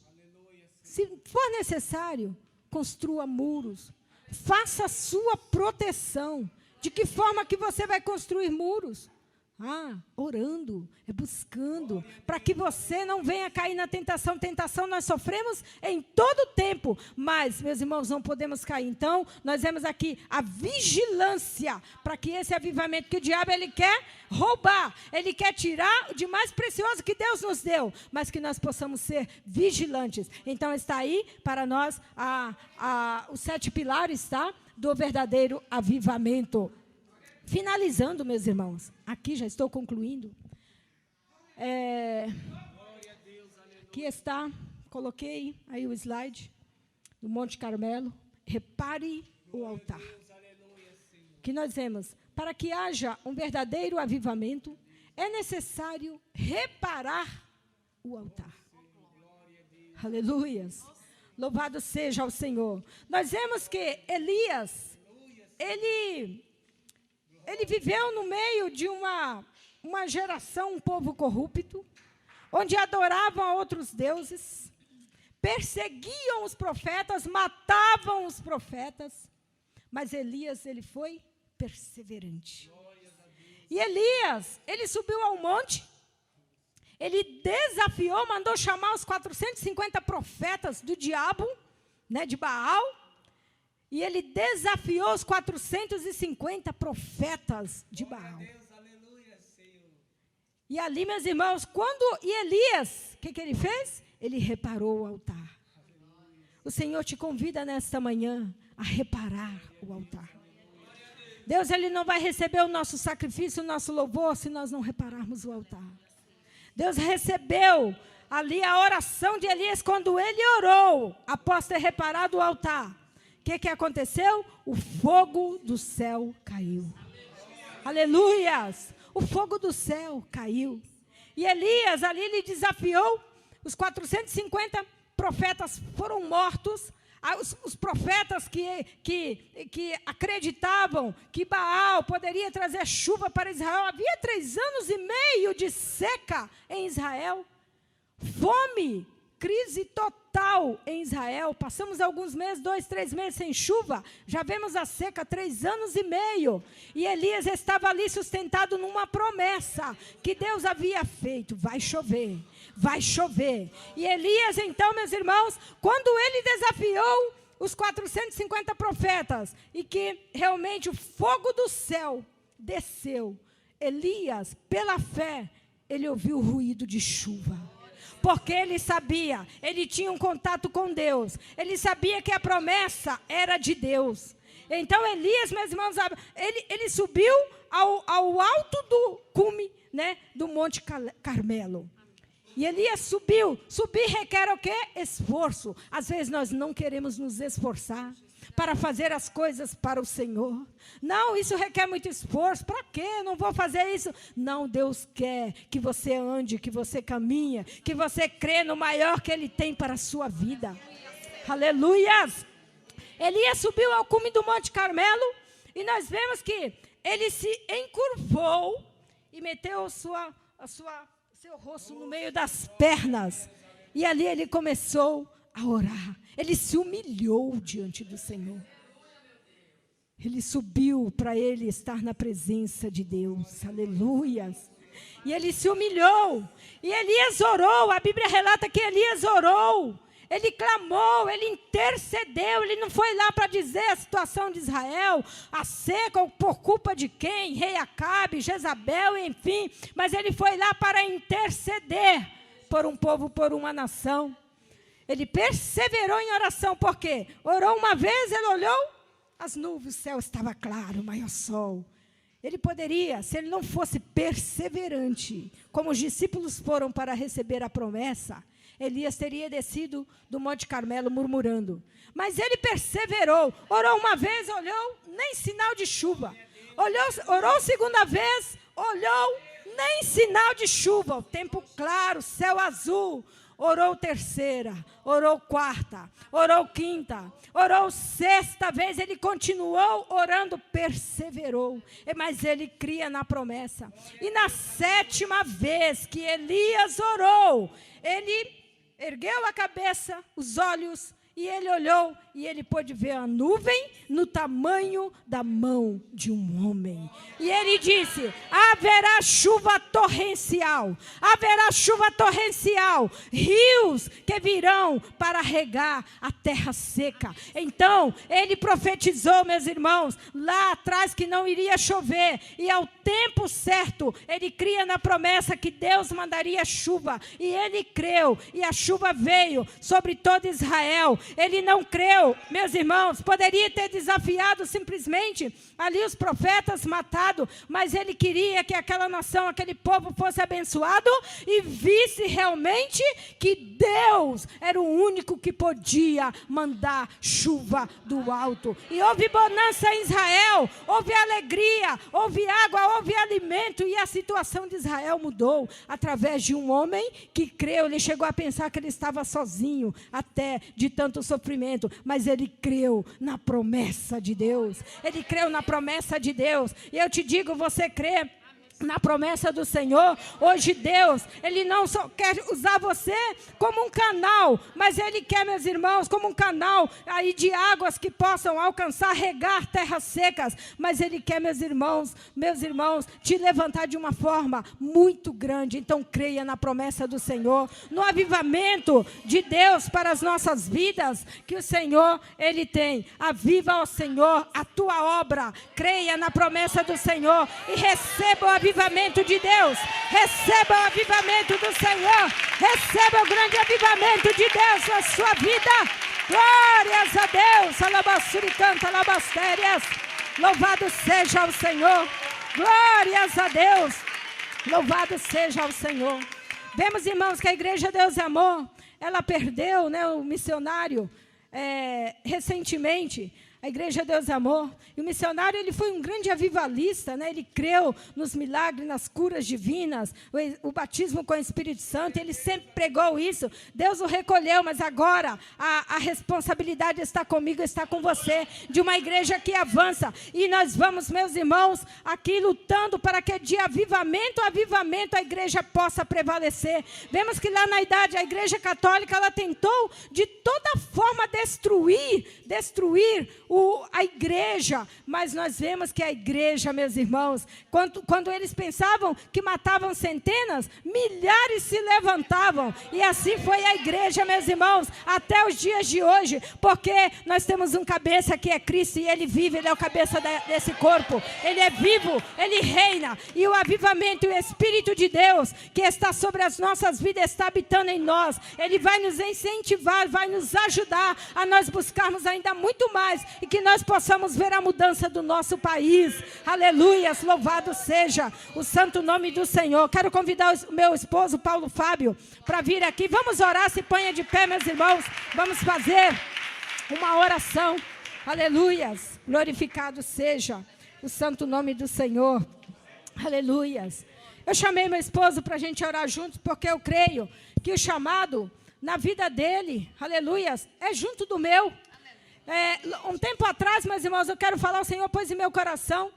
Se for necessário, construa muros. Faça a sua proteção. De que forma que você vai construir muros? Orando, buscando, para que você não venha cair na tentação. Tentação nós sofremos em todo o tempo, mas, meus irmãos, não podemos cair. Então, nós vemos aqui a vigilância, para que esse avivamento que o diabo ele quer roubar, ele quer tirar de mais precioso que Deus nos deu, mas que nós possamos ser vigilantes. Então, está aí para nós os 7 pilares, tá? Do verdadeiro avivamento. Finalizando, meus irmãos, aqui já estou concluindo. Aqui está, coloquei aí o slide do Monte Carmelo. Repare o altar. Que nós vemos, para que haja um verdadeiro avivamento, é necessário reparar o altar. Aleluias. Louvado seja o Senhor. Nós vemos que Elias, ele viveu no meio de uma geração, um povo corrupto, onde adoravam a outros deuses, perseguiam os profetas, matavam os profetas, mas Elias, ele foi perseverante. E Elias, ele subiu ao monte, ele desafiou, mandou chamar os 450 profetas do diabo, né, de Baal, e ele desafiou os 450 profetas de Baal. E ali, meus irmãos, Elias, o que ele fez? Ele reparou o altar. O Senhor te convida nesta manhã a reparar o altar. Deus, ele não vai receber o nosso sacrifício, o nosso louvor, se nós não repararmos o altar. Deus recebeu ali a oração de Elias quando ele orou, após ter reparado o altar. O que aconteceu? O fogo do céu caiu. Aleluias! O fogo do céu caiu. E Elias ali ele desafiou, os 450 profetas foram mortos. Os profetas que acreditavam que Baal poderia trazer chuva para Israel. Havia 3 anos e meio de seca em Israel. Fome crise total em Israel. Passamos alguns meses, 2, 3 meses sem chuva. Já vemos a seca 3 anos e meio. E Elias estava ali sustentado numa promessa que Deus havia feito. Vai chover, vai chover. E Elias, então, meus irmãos, quando ele desafiou os 450 profetas, e que realmente o fogo do céu desceu, Elias, pela fé, ele ouviu o ruído de chuva. Porque ele sabia, ele tinha um contato com Deus. Ele sabia que a promessa era de Deus. Então Elias, meus irmãos, ele subiu ao alto do cume, né, do Monte Carmelo. E Elias subiu. Subir requer o quê? Esforço. Às vezes nós não queremos nos esforçar para fazer as coisas para o Senhor. Não, isso requer muito esforço. Para quê? Não vou fazer isso. Não, Deus quer que você ande, que você caminhe, que você crê no maior que Ele tem para a sua vida. Aleluias! Elias subiu ao cume do Monte Carmelo e nós vemos que ele se encurvou e meteu seu rosto no meio das pernas. E ali ele começou a orar. Ele se humilhou diante do Senhor. Ele subiu para ele estar na presença de Deus. Aleluias. E ele se humilhou. E Elias orou. A Bíblia relata que Elias orou. Ele clamou, ele intercedeu. Ele não foi lá para dizer a situação de Israel, a seca, por culpa de quem? Rei Acabe, Jezabel, enfim. Mas ele foi lá para interceder por um povo, por uma nação. Ele perseverou em oração, por quê? Orou uma vez, ele olhou, as nuvens, o céu estava claro, o maior sol. Ele poderia, se ele não fosse perseverante, como os discípulos foram para receber a promessa, Elias teria descido do Monte Carmelo murmurando. Mas ele perseverou, orou uma vez, olhou, nem sinal de chuva. Orou segunda vez, olhou, nem sinal de chuva. O tempo claro, céu azul. Orou terceira, orou quarta, orou quinta, orou sexta vez, ele continuou orando, perseverou, mas ele cria na promessa. E na sétima vez que Elias orou, ele ergueu a cabeça, os olhos, e ele olhou, e ele pôde ver a nuvem no tamanho da mão de um homem. E ele disse, haverá chuva torrencial, rios que virão para regar a terra seca. Então, ele profetizou, meus irmãos, lá atrás que não iria chover, e ao tempo certo, ele cria na promessa que Deus mandaria chuva, e ele creu, e a chuva veio sobre todo Israel. Ele não creu, meus irmãos, poderia ter desafiado simplesmente ali os profetas, matado, mas ele queria que aquela nação, aquele povo fosse abençoado e visse realmente que Deus era o único que podia mandar chuva do alto. E houve bonança em Israel, houve alegria, houve água, houve alimento, e a situação de Israel mudou através de um homem que creu. Ele chegou a pensar que ele estava sozinho, até de tanto sofrimento, mas ele creu na promessa de Deus. Ele creu na promessa de Deus. E eu te digo, você crê na promessa do Senhor? Hoje Deus, Ele não só quer usar você como um canal, mas Ele quer, meus irmãos, como um canal aí de águas que possam alcançar, regar terras secas, mas Ele quer, meus irmãos, te levantar de uma forma muito grande. Então creia na promessa do Senhor, no avivamento de Deus para as nossas vidas, que o Senhor, Ele tem. Aviva ao Senhor a tua obra, creia na promessa do Senhor e receba o avivamento de Deus, receba o avivamento do Senhor, receba o grande avivamento de Deus na sua vida. Glórias a Deus, alabassuri canta, alabastérias, louvado seja o Senhor, glórias a Deus, louvado seja o Senhor. Vemos, irmãos, que a Igreja Deus e Amor, ela perdeu, né, o missionário, recentemente, A igreja Deus Amor. E o missionário, ele foi um grande avivalista, né? Ele creu nos milagres, nas curas divinas, o batismo com o Espírito Santo. Ele sempre pregou isso. Deus o recolheu, mas agora a responsabilidade está comigo, está com você, de uma igreja que avança. E nós vamos, meus irmãos, aqui lutando para que de avivamento a avivamento a igreja possa prevalecer. Vemos que lá na idade, a igreja católica, ela tentou de toda forma destruir a igreja, mas nós vemos que a igreja, meus irmãos, quando eles pensavam que matavam centenas, milhares se levantavam, e assim foi a igreja, meus irmãos, até os dias de hoje, porque nós temos um cabeça que é Cristo, e ele vive, ele é o cabeça desse corpo, ele é vivo, ele reina, e o avivamento e o Espírito de Deus, que está sobre as nossas vidas, está habitando em nós, ele vai nos incentivar, vai nos ajudar a nós buscarmos ainda muito mais, e que nós possamos ver a mudança do nosso país. Aleluias, louvado seja o santo nome do Senhor. Quero convidar o meu esposo, Paulo Fábio, para vir aqui. Vamos orar, se ponha de pé, meus irmãos. Vamos fazer uma oração. Aleluias, glorificado seja o santo nome do Senhor. Aleluias. Eu chamei meu esposo para a gente orar juntos, porque eu creio que o chamado na vida dele, aleluias, é junto do meu. Um tempo atrás, meus irmãos, eu quero falar, o Senhor pôs em meu coração,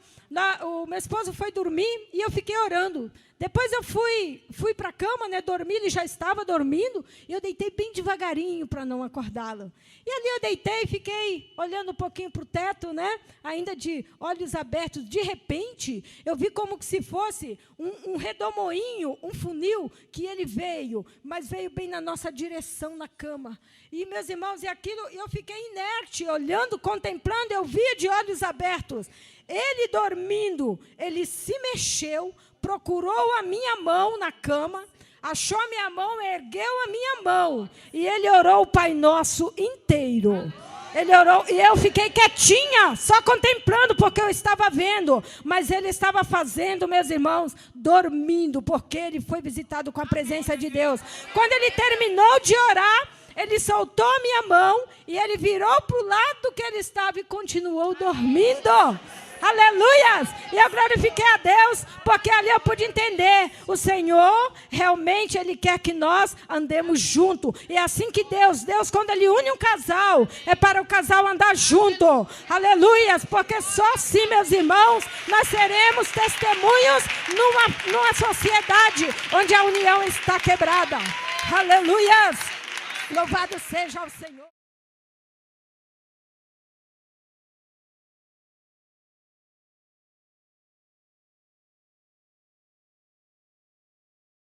o meu esposo foi dormir e eu fiquei orando. Depois eu fui para a cama, né, dormir, ele já estava dormindo, e eu deitei bem devagarinho para não acordá-lo. E ali eu deitei, fiquei olhando um pouquinho para o teto, né, ainda de olhos abertos. De repente, eu vi como que se fosse um redemoinho, um funil, que ele veio, mas veio bem na nossa direção na cama. E, meus irmãos, e aquilo, eu fiquei inerte, olhando, contemplando, eu via de olhos abertos. Ele dormindo, ele se mexeu, procurou a minha mão na cama, achou a minha mão, ergueu a minha mão, e ele orou o Pai Nosso inteiro. Ele orou, e eu fiquei quietinha, só contemplando, porque eu estava vendo, mas ele estava fazendo, meus irmãos, dormindo, porque ele foi visitado com a presença de Deus. Quando ele terminou de orar, ele soltou a minha mão, e ele virou para o lado que ele estava e continuou dormindo. Aleluias! E eu glorifiquei a Deus, porque ali eu pude entender, o Senhor realmente, Ele quer que nós andemos junto. E é assim que Deus quando Ele une um casal, é para o casal andar junto. Aleluias! Porque só assim, meus irmãos, nós seremos testemunhos numa sociedade onde a união está quebrada. Aleluias! Louvado seja o Senhor.